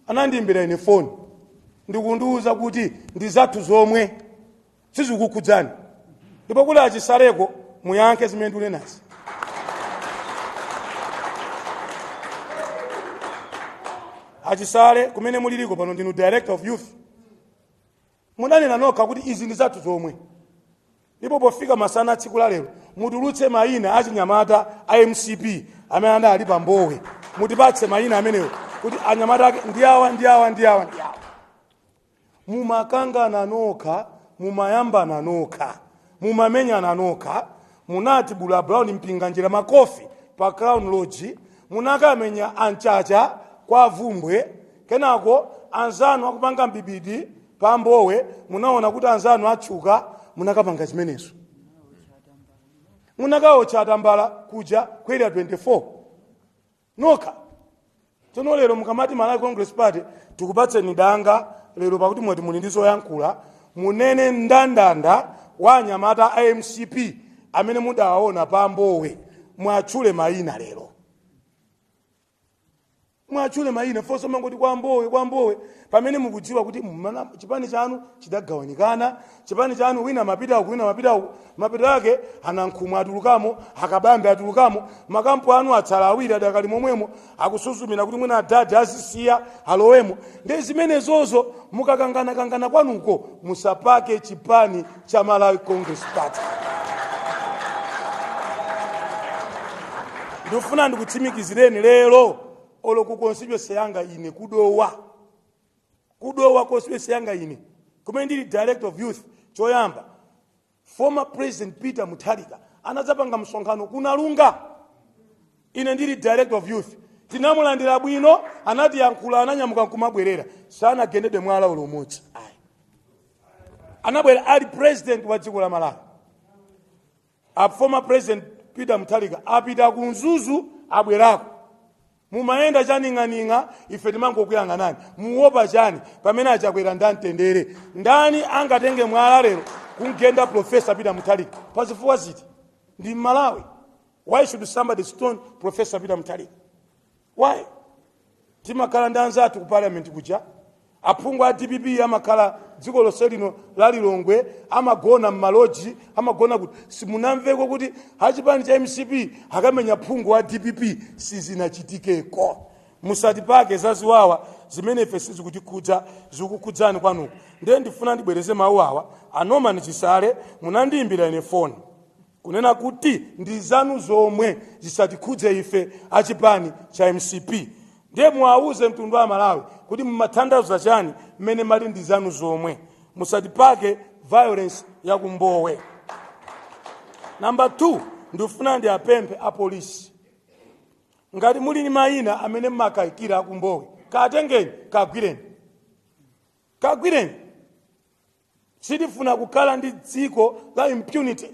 anandiimbira ine phone ndikundiuza kuti ndi zathu zomwe sizikukhudzani. Ndipo kula achisaleko muyankhe zimene ndinenazi. Achisale kumene muliliko pano ndinu director of youth. Munanena nokha kuti izi ndi zathu zomwe. Ndipo pofika masana tsiku la lero mutulutse mayina achinyamata a MCP amene andali pa Mbowe. Mutipatse mayina amenewo kuti anyamata ake ndi awa. Mumakangana nokha, mumayambana nokha, mumamenyana nokha, munati bula Brown Mpinganjira makofi pa Crown Lodge, munakamenya Anchacha kwa Vumbwe, kenako anzanu akupanga mbibidi pa Mbowe, munaona kuti anzanu achuka, munakapanga zimenezo. Munakaocha Atambala kuja kweli 24. Nokha. Tsono lero mukamati Malawi Congress Party tikupatse nidanga lero pakuti mwati muli ndizoyankhula munene ndandanda wa anyamata a MCP amene mudawaona pa Mbowe mwatchule mayina lero. Mwatchule mayina fonso mangoti kwa Mbowe pamene mukudziwa kuti chipani chanu chidagawanikana, chipani chanu wina mapita mapita ake anankhumwe atulukamo, akabambe atulukamo, makampu anu atsala awiri adakali momwemo akusuzumira kuti mwina adadi azisiya alowemo. Ndi zimenezozo mukakangana kwanuko musapake chipani cha Malawi Congress Party. Ndifuna ndikutsimikizireni lero olo ku constituency yanga ine kudowa constituency yanga ine kumene ndili director of youth choyamba former president Peter Mutharika anadzapanga msonkhano kunalunga ine ndili director of youth tinamulandira bwino anati yankhula ananyamuka kumabwerera sana gendede mwala ulomotsi anabwera ali president wa dziko la Malawi. Former president Peter Mutharika apita kunzuzu abwerako. Mumaenda chaninga ife timangokuyang'anani muopa chani pamene achakwera ndamtendere ndani angatenge mwala lero kungenda Professor Peter Mutharika pazifuwa ziti ndi Malawi. Why should somebody stone Professor Peter Mutharika? Why? Timakhala ndanzatu ku parliament kuja
aphungu a DPP amakhala dziko lonse lino la Lilongwe, amagona m'maloji, amagona kuti simunamveko kuti achipani cha MCP akamenya phungu wa DPP sizinachitikeko. Musatipake zaziwawa zimene ife sizikutikhudza zikukhudzani kwanuko. Ndiye ndifuna ndibwereze mawu awa Norman Chisale munandiyimbira ine phone kunena kuti ndi zanu zomwe zisatikhudze ife achipani cha MCP. Ndiye muwauze mtundu wa Malawi kuti mumathandaza chani mmene mali ndi zanu zomwe. Musatipake violence ya kumbowe. Number 2, ndifuna ndi apemphe a police. Ngati muli ni mayina amene mmakayikira akumbowe, katengeni, kagwireni. Kagwireni. Sitifuna kukhala ndi dziko la impunity.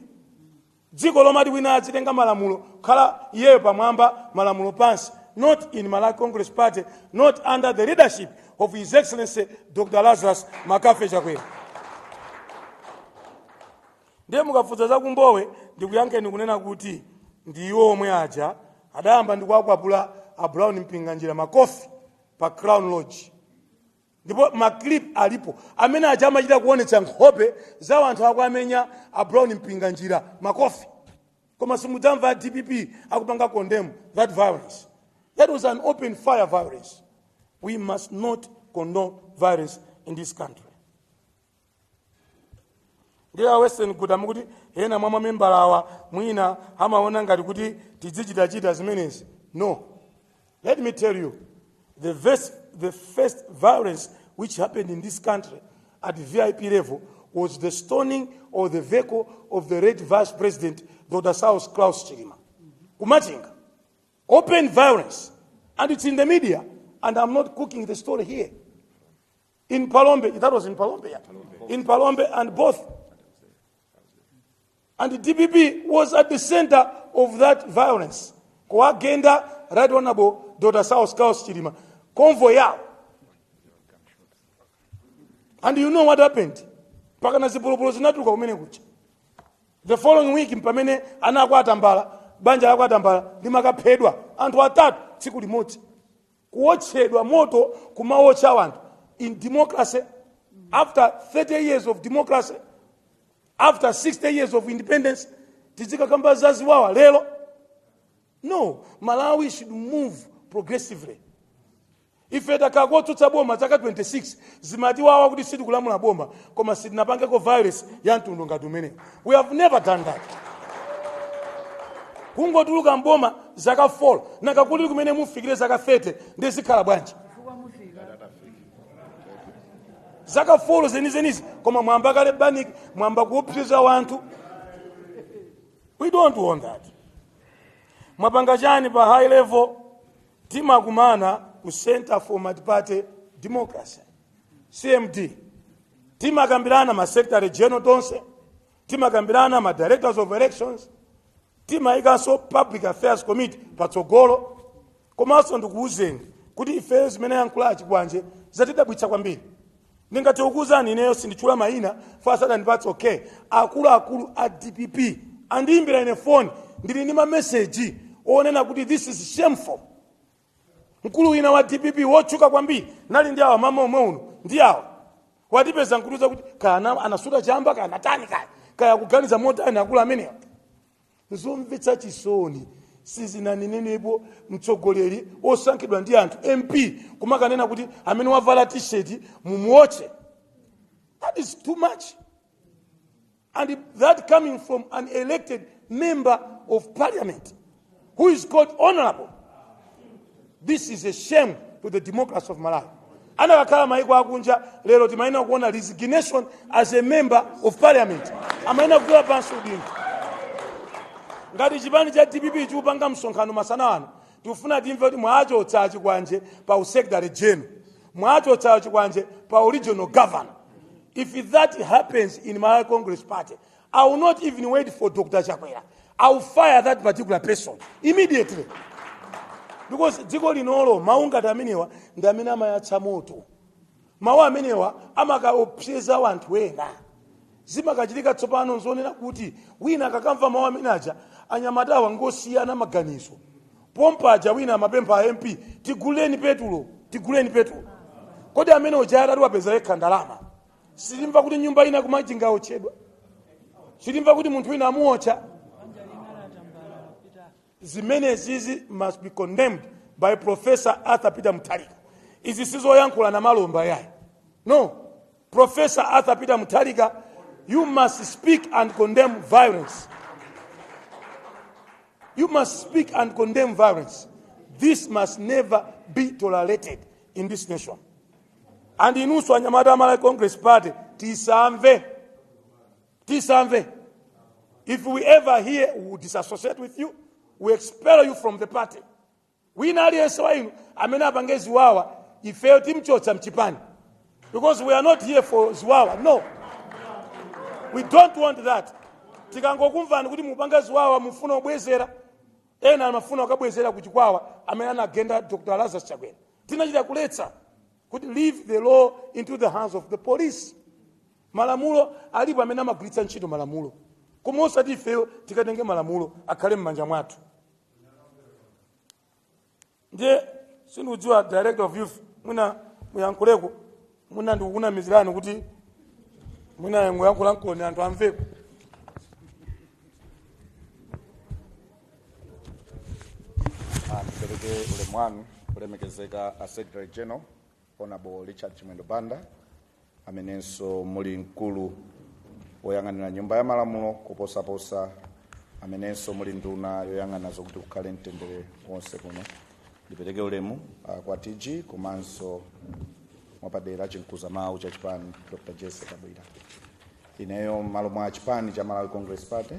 Dziko lomati wina achitenga malamulo, khala iyeyo pamwamba malamulo pansi. Not in Malawi Congress Party, not under the leadership of His Excellency Dr. Lazarus Makafe Chakwera. Ndiye mukafunsa za kumbowe, ndikuyankheni kunena kuti ndiwo omwe aja adayamba ndikuwakwapula a Brown Mpinganjira makofi pa Crown Lodge. Ndipo maklip alipo amene aja amachita kuonetsa nkhope za anthu akwamenya a Brown Mpinganjira makofi. Koma simudzamva DPP akupanga condemn that violence. That was an open fire violence. We must not condone violence in this country. Ndiye Western kudamu kuti ena mwa membala awa mwina amaona ngati kuti tidzichita zimenezi. No. Let me tell you, the first violence which happened in this country at the VIP level was the stoning of the vehicle of the late Vice President Dr. South Klaus Chilima. Kumachinga. Open violence. And it's in the media. And I'm not cooking the story here. In Palombe, that was in Palombe, yeah. In Palombe and both. And the DPP was at the center of that violence. Kuagenda, Right Honorable Dr. South Klaus Chilima. Convoy out. And you know what happened? The following week, mpamene anakwatambala, banja lakwatambala, limakaphedwa, anthu atatu tsiku limodzi. Kuotchedwa moto kumaotcha wanthu. In democracy, after 30 years of democracy, after 60 years of independence, tizikakamba zaziwawa lero. No, Malawi should move progressively. If it akakotsotsa boma zaka 26 zimatiwawa kuti siti kulamula boma koma sitinapangeko virus ya mtundu ngati umene. We have never done that. Kungotuluka mboma zaka 4 nakakuli kumene mufikire zaka 30 ndezikhala bwanji. Zaka 4 zenizenizi koma mwamba kale baniki mwamba kuopseza wanthu. We don't want that. Mwapanga chani pa high level timakumana ku Center for Multi-Party Democracy, CMD. Timakambirana ma secretary general tonse, timakambirana ma directors of elections, timayikanso public affairs committee patsogolo. Komanso ndikuwuzeni kuti ife zimene yankhula achikwanje zatidabwitsa kwambiri. Ndingati ukuzani ineyo sindichula mayina fasada ndipatsa okay. Akulu a DPP andiyimbira ine phone ndili ndi ma message onena kuti this is shameful. Mkulu wina wa DPP wochuka kwambiri nali ndi awa mama omwe uno ndi awa watipeza nkuluza kuti kana anasuta chamba kana tani kaya kuganiza motani akulu amenewa. Nzomvetsa chisoni sizinanenepo mtsogoleri osankhidwa ndi anthu MP kumakanena kuti amene wavala t-shirt mumuoche. That is too much. And that coming from an elected member of parliament who is called honorable. This is a shame to the democracy of Malawi. Anakakhala maiko akunja lero timaina kuona resignation as a member of parliament. Amaina kula pansi udindo. Ngati chipani cha DPP chupanga msonkhano masana wano, tifuna timve kuti mwachotsa achikwanje pa secretary general, mwachotsa achikwanje pa regional governor. If that happens in Malawi Congress Party, I will not even wait for Dr. Chakwera. I will fire that particular person immediately. Because dziko linolo maunga amenewa ndi amene amayatsa moto. Mawu amenewa amakaopseza wanthu wena. Zimakachitika tsopano nzonena kuti wina akakamva mawu amenaja anyamatawa ngosiyana maganizo. Pompaja wina mapempha MP tiguleni petulo. kodi amene ujara ali wapeza yekha ndalama. Silimva kuti nyumba ina kumajinga ochedwa. Silimva kuti munthu ina amuocha. Zimene zizi must be condemned by Professor Arthur Peter Mutharika. Izi sizoyankhula na malomba yayi. No. Professor Arthur Peter Mutharika, you must speak and condemn violence. You must speak and condemn violence. This must never be tolerated in this nation. And in Uswa Nyamata Malai Congress Party, tisamve. If we ever hear we will disassociate with you, we expel you from the party. We nali eswainu amena bange ziwawa ifeo timchocha mchipani. Because we are not here for ziwawa. No. We don't want that. Tikangokumvana kuti mupanga ziwawa mufuna obwezera. Ena mafuna wakabwezera kuchikwawa amena na agenda Dr. Lazarus Chakwera. Tinachita kuletsa kuti leave the law into the hands of the police. Malamulo alipo amena magulitsa ntchito malamulo. Koma osati ifeo tikatenge malamulo akhale m'manja mwathu. Nje sinujua director of youth muna muyankuleko muna ndikuna mizirano kuti muna muyankula nkoni anthu amveko.
Mpereke ulemwanu ulemekezeka Secretary General Honorable Richard Chimwendo Banda amenenso muli mkulu woyang'anira nyumba ya malamulo kuposaposa amenenso muli nduna yoyang'ana zokuti kukhale mtendere wonse kuno. Ndipereke ulemu kwa TG komanso mwapadera chinkuza mawu cha chipani Dr. Jesse Kabwira. Ineyo malo mwa chipani cha Malawi Congress Party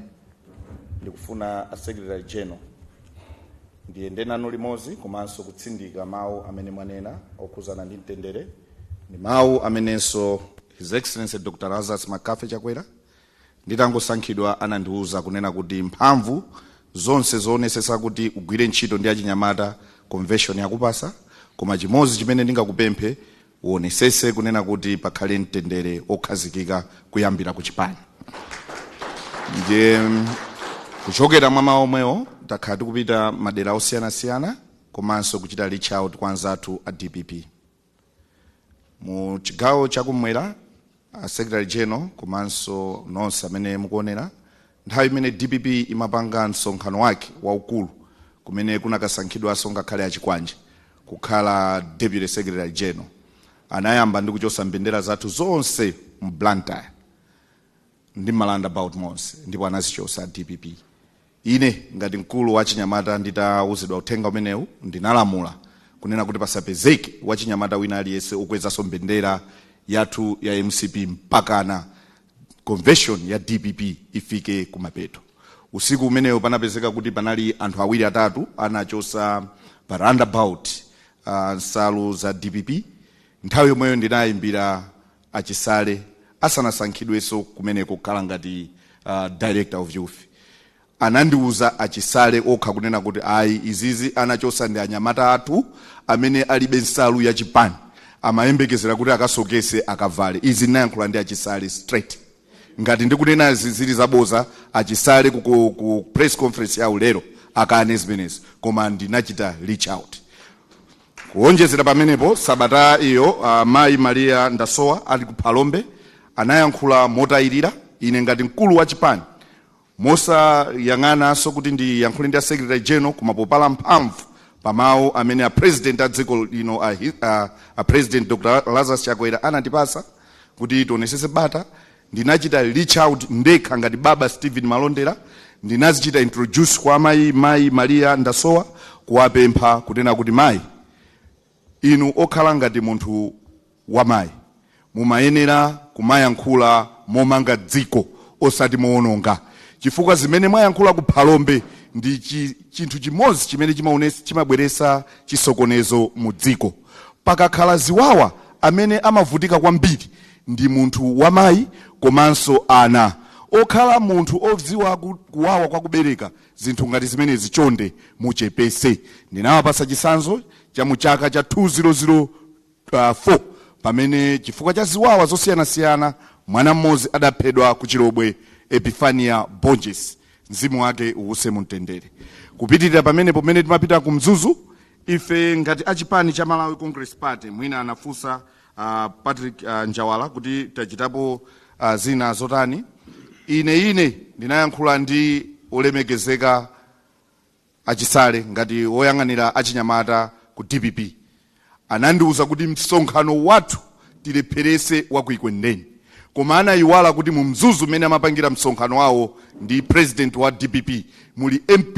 ndikufuna Secretary General ndiyende nanu limodzi komanso kutsindika mawu amene mwanena okuzana ndi mtendere. Ni mawu amenenso His Excellency Dr. Lazarus Makafe Chakwera nditangosankhidwa anandiuza kunena kuti mphamvu zonse zoonesesa kuti ugwire ntchito ndi achinyamata convention yakupasa, koma chimodzi chimene ndingakupemphe uonesese kunena kuti pakhale mtendere okhazikika kuyambira ku chipani. Nje kuchokera mwa mawu omwewo takhala tikupita madera osiyanasiyana komanso kuchita reach out kwa anzathu a DPP. Mu chigawo chakumwera Secretary General komanso nonse amene mukuonera nthawi imene DPP imapanga msonkhano wake waukulu kumene kunakasankhidwanso ngakhale achikwanje kukhala Deputy Secretary General, anayamba ndi kuchosa mbendera zathu zonse mu Blantyre ndi malanda about monse ndipo anazichosa DPP. Ine ngati mkulu wa chinyamata nditauzidwa uthenga umenewu ndinalamula kunena kuti pasapezeke wa chinyamata wina aliyense ukwezanso mbendera yathu ya MCP mpakana convention ya DPP ifike kumapeto. Usiku umeneyo panapezeka kuti panali anthu awiri atatu anachosa roundabout nsalu za DPP. Nthawi yomweyo ndinayimbira achisale asanasankhidwenso kumeneko kukhala ngati director of youth. Anandiuza achisale okha kunena kuti ayi izizi anachosa ndi anyamata athu amene alibe nsalu ya chipani amayembekezera kuti akasokese akavale. Izi nayankhula ndi achisale straight. Ngati ndikunena zizili zaboza achisale ku press conference yawo lero akane zimenezi, koma ndinachita reach out. Kuonjezera pamenepo sabata iyo Mayi Maria Ndasowa ali ku Phalombe anayankhula motayirira. Ine ngati mkulu wa chipani mosa yang'ananso kuti ndiyankhule ndi Secretary General kumapopala mphamvu pamawu amene a president a dziko lino a President Dr. Lazarus Chakwera anatipasa kuti tionesese bata. Ndinachita reach out ndekha ngati baba Stephen Malondera, ndinazichita introduce kwa Mayi Maria Ndasowa kuwapempha kunena kuti mayi inu okhala ngati munthu wa mayi mumayenera kumayankhula momanga dziko osati moononga, chifukwa zimene mwayankhula ku Phalombe ndi chinthu chimodzi chimene chimabweresa chisokonezo mu dziko. Pakakhala ziwawa amene amavutika kwambiri ndi munthu wa mayi komanso ana. Okhala munthu odziwa kuwawa kwa kubereka zinthu ngati zimenezi chonde muchepese. Ndinawapasa chisanzo cha muchaka cha 2004 pamene chifukwa cha ziwawa zosiyanasiyana mwana mmodzi adaphedwa ku Chirobwe Epifania Bonjes, mzimu wake uwuse mumtendere. Kupitirira pamene timapita ku Mzuzu, ife ngati achipani cha Malawi Congress Party mwina anafunsa Patrick Njawala kuti tachitapo zina zotani. Ine ndinayankhula ndi olemekezeka achisale ngati woyang'anira achinyamata ku DPP. Anandiuza kuti msonkhano wathu tilepherese wa kuikwendeni. Koma anayiwala kuti mu Mzuzu mmene amapangira msonkhano wawo ndi president wa DPP muli MP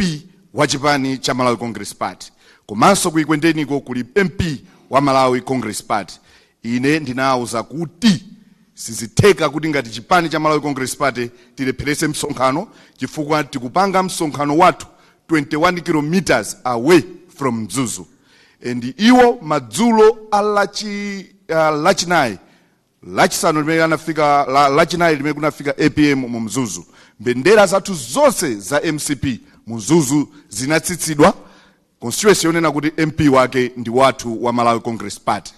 wa chipani cha Malawi Congress Party. Komanso kuikwendeniko kuli MP wa Malawi Congress Party. Ine ndinawuza kuti sizitheka kuti ngati chipani cha Malawi Congress Party tilepherese msonkhano chifukwa tikupanga msonkhano wathu 21 kilometers away from Mzuzu. And iwo madzulo lachinayi lachisanu limene anafika lachinayi limene kunafika APM mu Mzuzu. Mbendera zathu zonse za MCP Mzuzu zinatsitsidwa. Constituency yonena kuti MP wake ndi wathu wa Malawi Congress Party.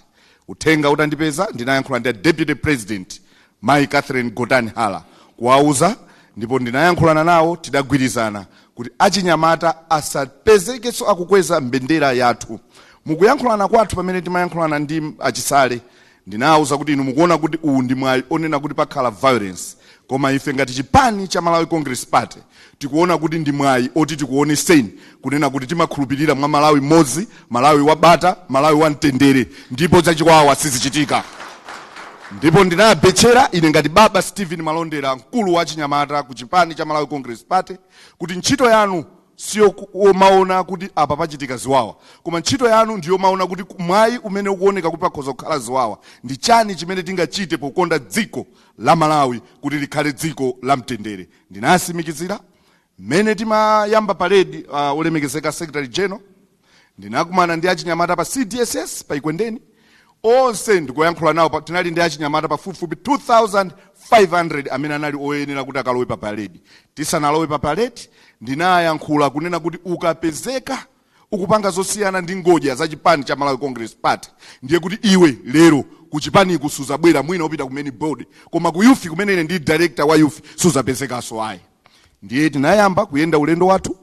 Uthenga utandipeza ndinayankhula ndi Deputy President Mai Catherine Gordhan Hala kuwauza, ndipo ndinayankhulana nawo tidagwirizana kuti achinyamata asapezekenso akukweza mbendera yathu. Mukuyankhulana kwathu pamene timayankhulana ndi achisale ndinawuza kuti inu mukuona kuti uwu ndi mwayi onena kuti pakhala violence. Koma ife ngati chipani cha Malawi Congress Party tikuona kuti ndi mwayi oti tikuoneseni kunena kuti timakhulupirira mwa Malawi modzi, Malawi wabata, Malawi wamtendere, ndipo zachikwawa sizichitika. Ndipo ndinabechera ine ngati baba Stephen Malondera, mkulu wa chinyamata ku chipani cha Malawi Congress Party, kuti ntchito yanu sio maona kuti apa pachitika ziwawa, koma ntchito yanu ndiyo maona kuti mwayi umene ukuoneka kuti pakhoza kukhala ziwawa ndi chani chimene tingachite pokonda dziko la Malawi kuti likhale dziko la mtendere. Ndinasimikizira mmene timayamba parade olemekezeka Secretary General, ndinakumana ndi achinyamata pa CDSS pa Ikwendeni. Onse ndikuyankhula nawo, tinali ndi achinyamata pafupifupi 2500 amene anali oyenera kuti akalowe pa parade. Tisanalowe pa parade ndinayankhula kunena kuti ukapezeka ukupanga zosiyana ndi ngodya za chipani cha Malawi Congress Party, ndiye kuti iwe lero kuchipani kusuzabwera mwina upita ku main board, koma ku youth kumene ine ndi director wa youth suzapezekaso ayi. Ndiye tinayamba kuyenda ulendo wathu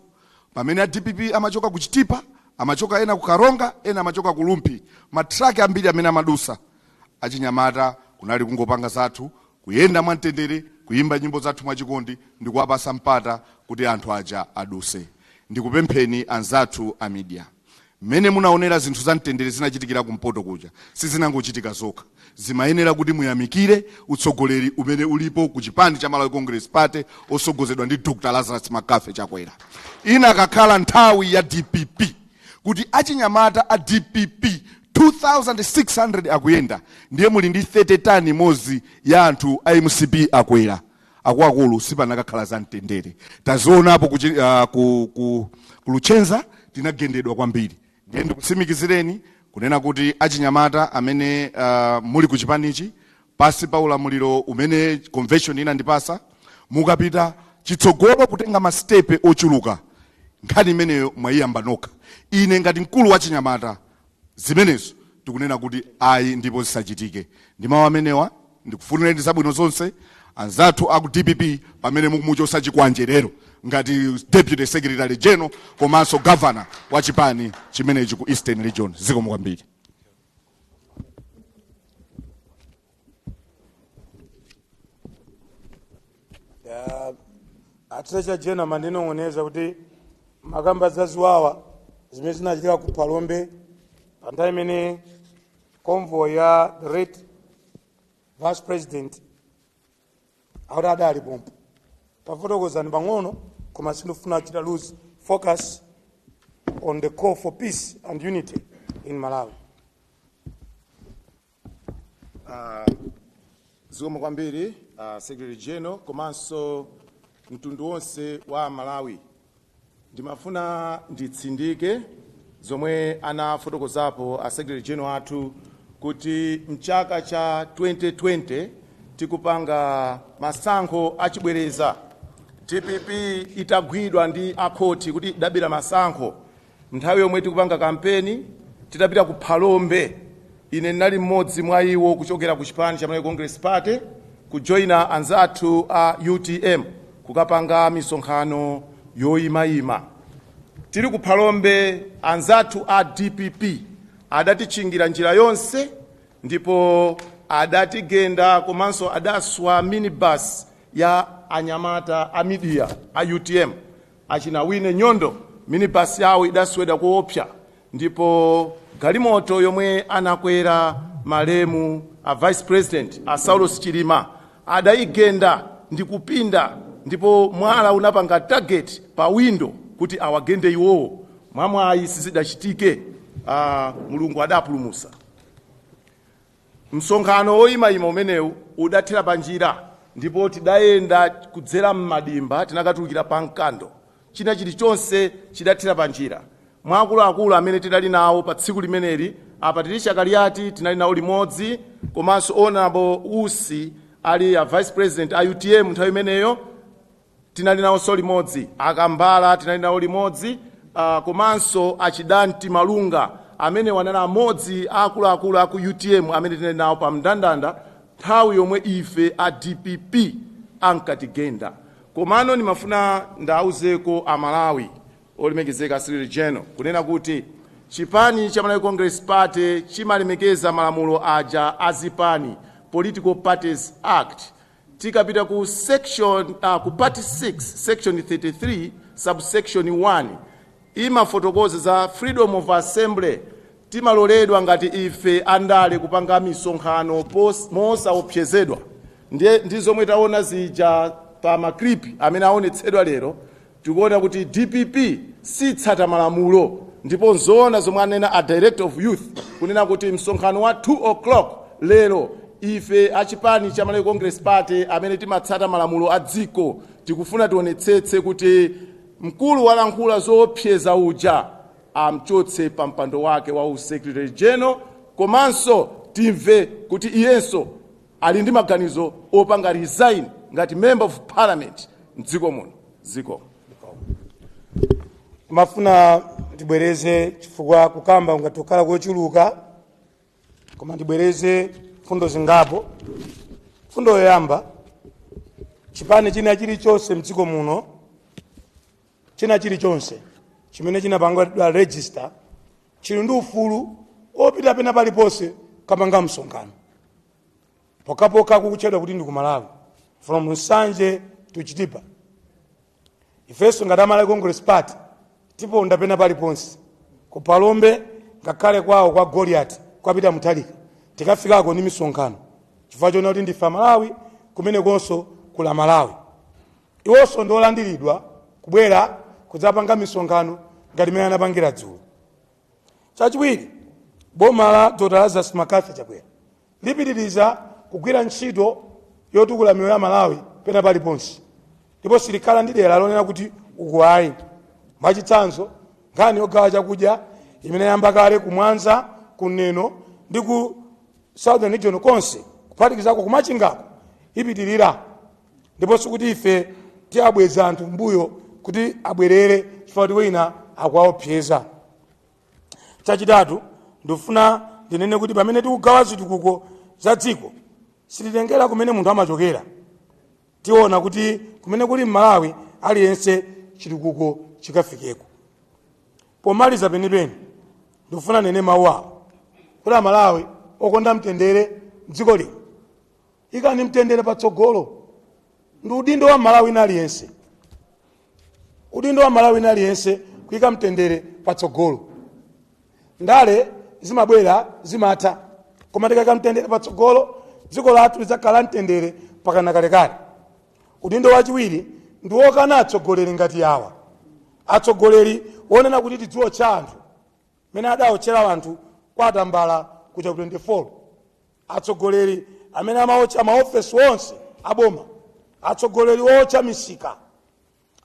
pamene DPP amachoka ku Chitipa, amachoka ena ku Karonga, ena amachoka ku Lumpi, matraki ambiri amene amadusa. Achinyamata kunali kungopanga zathu kuyenda mwamtendere, kuyimba nyimbo zathu mwachikondi, ndikuwapasa mpata kuti anthu aja aduse. Ndikupempheni anzathu a media, mmene munaonera zinthu za mtendere zinachitikira kumpoto kuja sizinangochitika zokha, zimayenera kuti muyamikire utsogoleri umene ulipo ku chipani cha Malawi Congress Party osogozedwa ndi Dr. Lazarus Makafe Chakwera. Ina kakhala nthawi ya DPP kuti achinyamata a DPP 2600 akuyenda, ndiye muli ndi 30 tani mozi ya anthu a MCP akwera. Akuluakulu sipanakakhala za mtendere. Tazionapo ku Luchenza tinagendedwa kwambiri. Ndiye ndikusimikizireni kunena kuti achinyamata amene muli ku chipanichi pasi pa ulamuliro umene convention inandipasa, mukapita chitsogolo kutenga mastepe ochuluka, nkhani imeneyo mwayiyamba nokha. Ine ngati mkulu wa chinyamata zimenezo tikunena kuti ayi ndipo zisachitike. Ndi mawu amenewa ndikufunireni zabwino zonse anzathu aku DPP pamene mukumuchosa chikwanjerero ngati Deputy Secretary General komanso Governor wa chipani chimenechi ku Eastern Region. Zikomo kwambiri.
Atrecha General mandinong'oneza kuti makamba zaziwawa zimene zinachitika ku Palombe pa nthawi imene convoy ya the late Vice President adali pompo. Tafotokozani pang'ono koma sindifuna kuchita lose focus on the call for peace and unity in Malawi.
Zikomo kwambiri Secretary General komanso mtundu wonse wa Malawi. Ndimafuna nditsindike zomwe anafotokozapo a Secretary General athu kuti mchaka cha 2020 tikupanga masankho achibwereza. DPP itagwidwa ndi akhoti kuti idabira masankho. Nthawi yomwe tikupanga kampeni tidapita ku Palombe. Ine nali mmodzi mwa iwo kuchokera ku chipani cha Malawi Congress Party kujoina anzathu a UTM kukapanga misonkhano yoyimayima. Tiri ku Palombe anzathu a DPP adatichingira njira yonse
ndipo adatigenda komanso adaswa minibus ya anyamata a media a UTM achina Wine Nyondo. Minibus yawo idasweda kuopsa, ndipo galimoto yomwe anakwera malemu a vice president a Saulos Chilima adaigenda ndi kupinda, ndipo mwala unapanga target pa window kuti awagende iwowo. Mwamwayi sizidachitike, Mulungu adapulumusa. Msonkhano woyimayima umenewu udathera panjira, ndipo tidayenda kudzera m'madimba tinakatulukira pa mkando. China chilichonse chidathera panjira. Mwaakuluakulu amene tidali nawo pa tsiku limeneli, apa tili Chakaliati tinali nawo limodzi, komanso Honorable Usi ali a vice president a UTM nthawi imeneyo tinali nawo so limodzi, Akambala tinali nawo limodzi, komanso Achidanti Malunga amene wanali amodzi akuluakulu aku UTM amene tinali nawo pa mndandanda nthawi yomwe ife a DPP ankatigenda. Komano nimafuna ndauzeko Amalawi olemekezeka Secretary General kunena kuti chipani cha Malawi Congress Party chimalemekeza malamulo aja azipani Political Parties Act. Tikapita ku section ku part 6 section 33 subsection 1 imafotokoza za freedom of assembly. Timaloledwa ngati ife andale kupanga misonkhano mosaopsezedwa. Ndizo mwe taona zija pa maklipi amene aonetsedwa lero, tikuona kuti DPP sitsata malamulo, ndipo nzoona zomwe anena a Director of Youth kunena kuti msonkhano wa 2 o'clock lero ife achipani cha Malawi Congress Party amene timatsata malamulo a dziko tikufuna tionetsetse kuti mkulu walankhula zoopseza uja amchotse pa mpando wake wa Secretary General, komanso timve kuti iyenso ali ndi maganizo opanga resign ngati member of parliament mdziko muno. Ziko mafuna tibwereze chifukwa kukamba ungatokhala kochuluka, koma tibwereze fundo zingapo. Fundo yoyamba, chipani china chilichonse mdziko muno, china chilichonse chimene chinapangidwa register chili ndi ufulu opita pena paliponse kapanga msonkhano. Pokapoka kukuchedwa kuti ndi ku Malawi, from Nsanje to Chitipa. Ifeso ngati Malawi Congress Party tiponda pena paliponse, ku Palombe ngakhale kwawo kwa Goliath kwapita Mutharika tikafikako ni misonkhano, chifukwa chona kuti ndife Malawi kumene konso kula Malawi. Iwonso ndolandiridwa kubwera kudzapanga misonkhano ngati mmene anapangira dzulo. Chachiwiri, boma la Dr. Lazarus Makathi Chakwera lipitiriza kugwira ntchito yotukula miyoyo ya Malawi pena paliponse, ndipo silikhala ndi dera lonena kuti ukuayi. Mwachitsanzo, nkhani yogawa chakudya imene yamba kale ku Mwanza, ku Neno ndi ku Southern Region konse kuphatikizako kumachingako ipitirira, ndipo sikuti ife tiabweza anthu mbuyo kuti abwerere chifukwa wina akuwaopseza. Chachitatu, ndifuna ndinene kuti pamene tikugawa zitukuko za dziko silitengera kumene munthu amachokera. Tiona kuti kumene kuli Malawi aliyense chitukuko chikafikeko. Pomaliza penipeni ndifuna nene mawu awo kuti Malawi okonda mtendere mdziko lino ikani mtendere patsogolo. Ndi udindo wa Malawi aliyense, udindo wa Malawi aliyense kuyika mtendere patsogolo. Ndale zimabwera zimatha, koma tikayika mtendere patsogolo dziko lathu lidzakhala mtendere pakana kalekale. Udindo wachiwiri ndi wokana atsogoleri ngati awa, atsogoleri wonena kuti tidziwo cha anthu mene adaotchera anthu kwa Atambala kucha 24, atsogoleri amene amaotcha maofesi onse aboma, atsogoleri ootcha misika,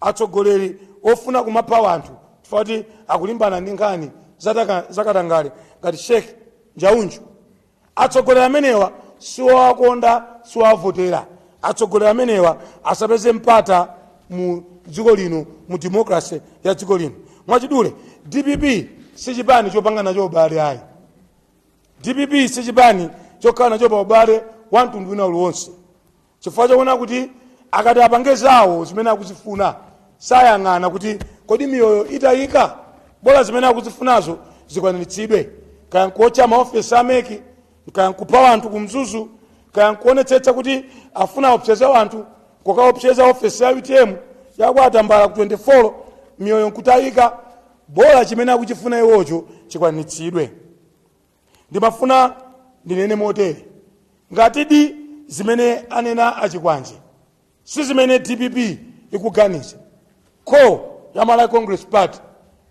atsogoleri ofuna kumapha anthu chifukwa kuti akulimbana ndi nkhani zakatangale ngati Sheikh Njaunju. Atsogoleri amenewa siwowakonda siwowavotera. Atsogoleri amenewa asapeze mpata mu dziko lino, mu democracy ya dziko lino. Mwachidule, DPP si chipani chopanga nacho ubale ayi. DPP si chipani chokhala nacho pa ubale wa mtundu wina uliwonse, chifukwa choona kuti akati apange zawo zimene akuzifuna sayang'ana kuti kodi miyoyo itayika, bola zimene akuzifunazo zikwaniritsidwe. Kaya nkuotcha maofesi ameki kaya nkupa anthu kumzuzu kaya nkuonetsetsa kuti afuna opseza wanthu kokaopseza ofesi ya UTM yakwatambala ku 24 miyoyo nkutayika bola chimene akuchifuna iwocho chikwanitsidwe. Ndimafuna ndinene motere ngatidi zimene anena achikwanje si zimene DPP ikuganiza ko ya Malawi Congress Party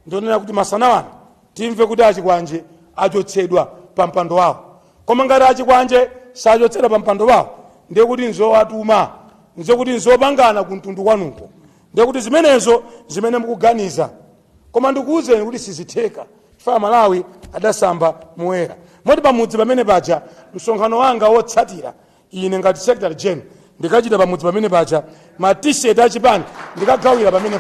ndionera kuti masana wanu timve kuti achikwanje achotsedwa pa mpando wawo. Koma ngati achikwanje sachotsedwa pa mpando wawo ndiye kuti nzowatuma ndiye kuti nzopangana ku mtundu kwanuko ndiye kuti zimenezo zimene mukuganiza. Koma ndikuwuzeni kuti sizitheka chifukwa Malawi adasamba moyera. Moti pamudzi pamene paja msonkhano wanga wotsatira ine ngati Secretary General ndikachita pamudzi pamene paja ma t-shirt achipani ndikagawira pamene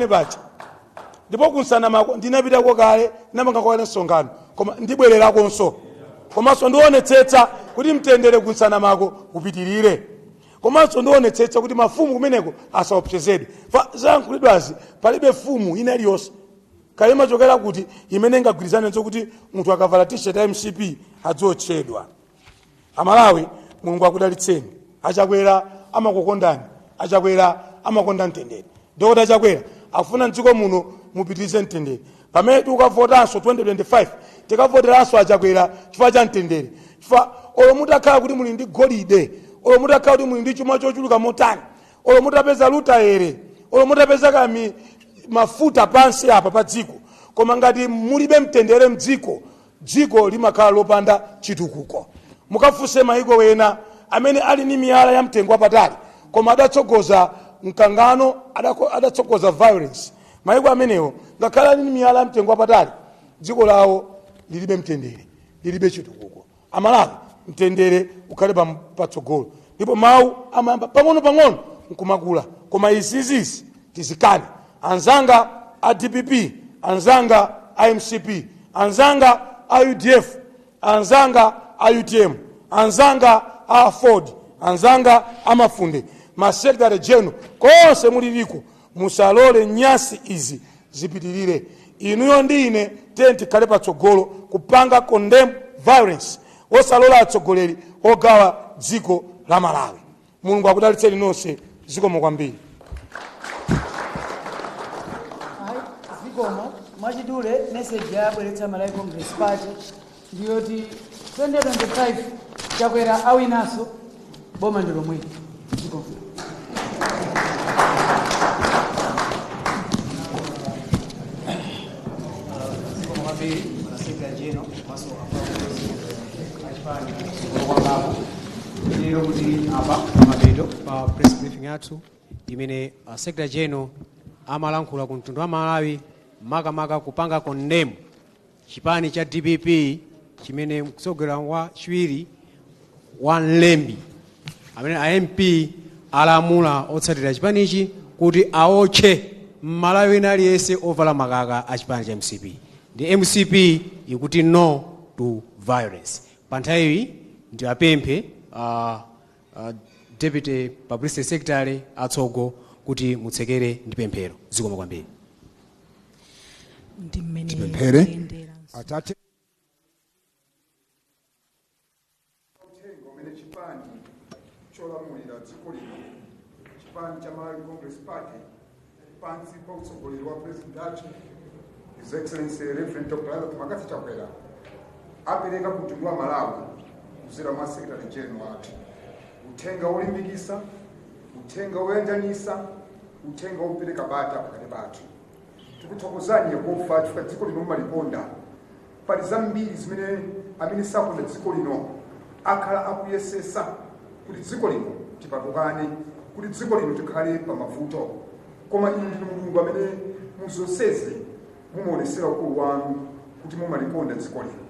paja ndipo kunsana mako ndinapitako kale namanga kwa msonkhano koma ndibwererakonso komanso ndionetsetsa kuti mtendere kunsana mako upitirire komanso ndionetsetsa kuti mafumu kumeneko asaopsezedwe zankhulidwazi palibe fumu ina iliyonse kale machokera kuti imene ingagwirizane nso kuti munthu akavala t-shirt ya MCP adzotchedwa. Amalawi Mulungu akudalitseni achakwera amakukondani achakwera amakonda mtendere ndikuti achakwera afuna mdziko muno mupitirize mtendere pamene tikavotanso 2025 tikavoteranso achakwera chifukwa cha mtendere chifukwa olo mutakhala kuti muli ndi golide olo mutakhala kuti muli ndi chuma chochuluka motani olo mutapeza lutaere olo mutapeza kami mafuta pansi apa pa dziko koma ngati mulibe mtendere mdziko dziko limakhala lopanda chitukuko. Mukafunse mayiko wena amene ali ni miyala ya mtengo wapatali koma adatsogoza mkangano adatsogoza violence mayiko amenewo ngakhala ali ni miyala ya mtengo wapatali dziko lawo lilibe mtendere lilibe chitukuko. Amalawi mtendere ukhale patsogolo ndipo mawu amayamba pang'ono nkumakula koma izizi tizikane. Anzanga a DPP, anzanga a MCP, anzanga a UDF, anzanga a UTM, anzanga a Ford, anzanga a Mafunde, ma Secretary General konse muliliko musalole nyasi izi zipitirire. Inuyo ndi ine tenti kale patsogolo kupanga condemn violence osalola atsogoleri ogawa dziko la Malawi. Mulungu akudalitseni nonse zikomo kwambiri.
Zikomo mwachidule message ya bweretsa Malawi Congress Party ndiyoti 2025 chakwera awinaso boma ndilo mwini. Zikomo.
Zikomo kwambiri Secretary General maso achipani lero kuti apa mapeto pa press briefing yathu imene Secretary General amalankhula ku mtundu wa Malawi makamaka kupanga condemn chipani cha DPP chimene mkusogera wa chiwiri wa Nlembi amene MP alamula otsatira chipanichi kuti aotche Malawi aliyense ovala makaka a chipani cha MCP. The MCP ikuti no to violence. Panthawi ndi apemphe Deputy Publicity Secretary atsogo kuti mutsekere ndi pemphero. Zikomo kwambiri.
Tipemphere atate
ngomene chipani cholamulira dziko lino chipani cha Malawi Congress Party pansi pa utsogoleri wa President athu His Excellency Reverend Dr. Isaac Makasi Chakwera apereka ku mtundu wa Malawi kuzera mwa Secretary General athu uthenga olimbikisa uthenga oyanjanisa uthenga opereka bata pakati pathu. Tikuthokozani Yehova chifukwa dziko lino maliponda pali zambiri zimene amene sakonda dziko lino akhala akuyesesa kuti dziko lino tipatukane kuti dziko lino tikhale pa mavuto koma inu ndinu Mulungu amene muzonseze mumaonesera ukulu wanu kuti mumaliponda dziko lino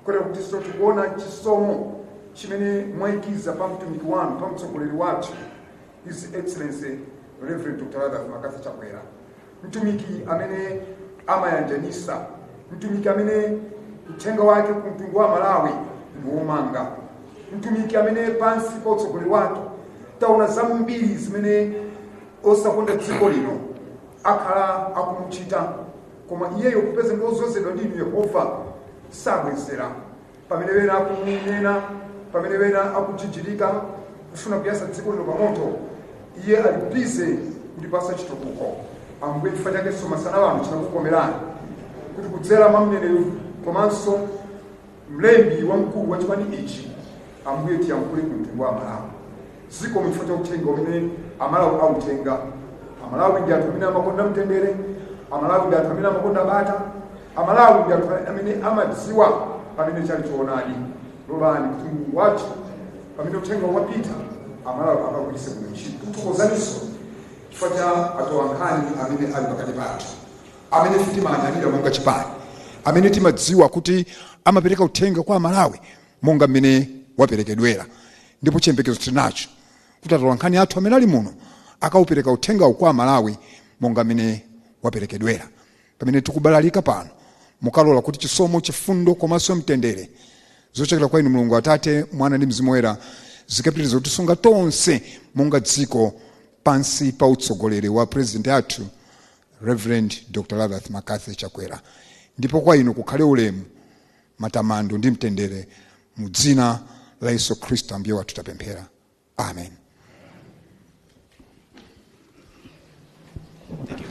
kotero kuti tikuona chisomo chimene mwayikiza pa mtumiki wanu pa mtsogoleri wathu His Excellency Reverend Dr. Isaac Makasi Chakwera, mtumiki amene amayanjanisa, mtumiki amene uthenga wake ku mtundu wa Malawi ndiwomanga, mtumiki amene pansi pa utsogoleri wake taona zambiri zimene osakonda dziko lino akhala akumuchita koma iyeyo kupeza ndi ozozedwa ndinu Yehova
sabwezera pamene wena akunena, pamene wena akuchichirika kufuna kuyasa dziko lino pamoto, iye ali bize kutipasa chitukuko. Ambuye chifukwa chakenso masana wanu chinakukomerani kuti kudzera mwa mneneri komanso mlembi wamkulu wa chipani ichi, Ambuye tiyankhule ku mpingo wa Malawi. Ziko chifukwa cha uthenga umene Amalawi autenga. Amalawi ndi anthu amene amakonda mtendere, Amalawi ndi anthu amene amakonda bata, Amalawi ndi anthu amene amadziwa pamene chali choonadi. Lolani kuti Mulungu wathu pamene uthenga wapita, Amalawi akagwiritse bwino ntchito. Tikuthokozaniso chifukwa cha atolankhani amene ali pakati pathu, amene timayang'anira monga chipani, amene timadziwa kuti amapereka uthenga kwa Amalawi monga mmene waperekedwera. Ndipo chiyembekezo tinacho kuti atolankhani athu amene ali muno akaupereka uthengawu kwa Amalawi monga mmene waperekedwera. Pamene tikubalalika pano, mukalola kuti chisomo, chifundo komanso mtendere zochokera kwa inu Mulungu Atate, Mwana ndi Mzimu Woyera zikapitiriza kutisunga tonse monga dziko pansi pa utsogoleri wa president athu Reverend Dr. Lavath Makathi Chakwera. Ndipo kwa inu kukhale ulemu, matamando ndi mtendere mu dzina la Yesu Kristo ambuye wathu tapemphera. Amen.
Thank you.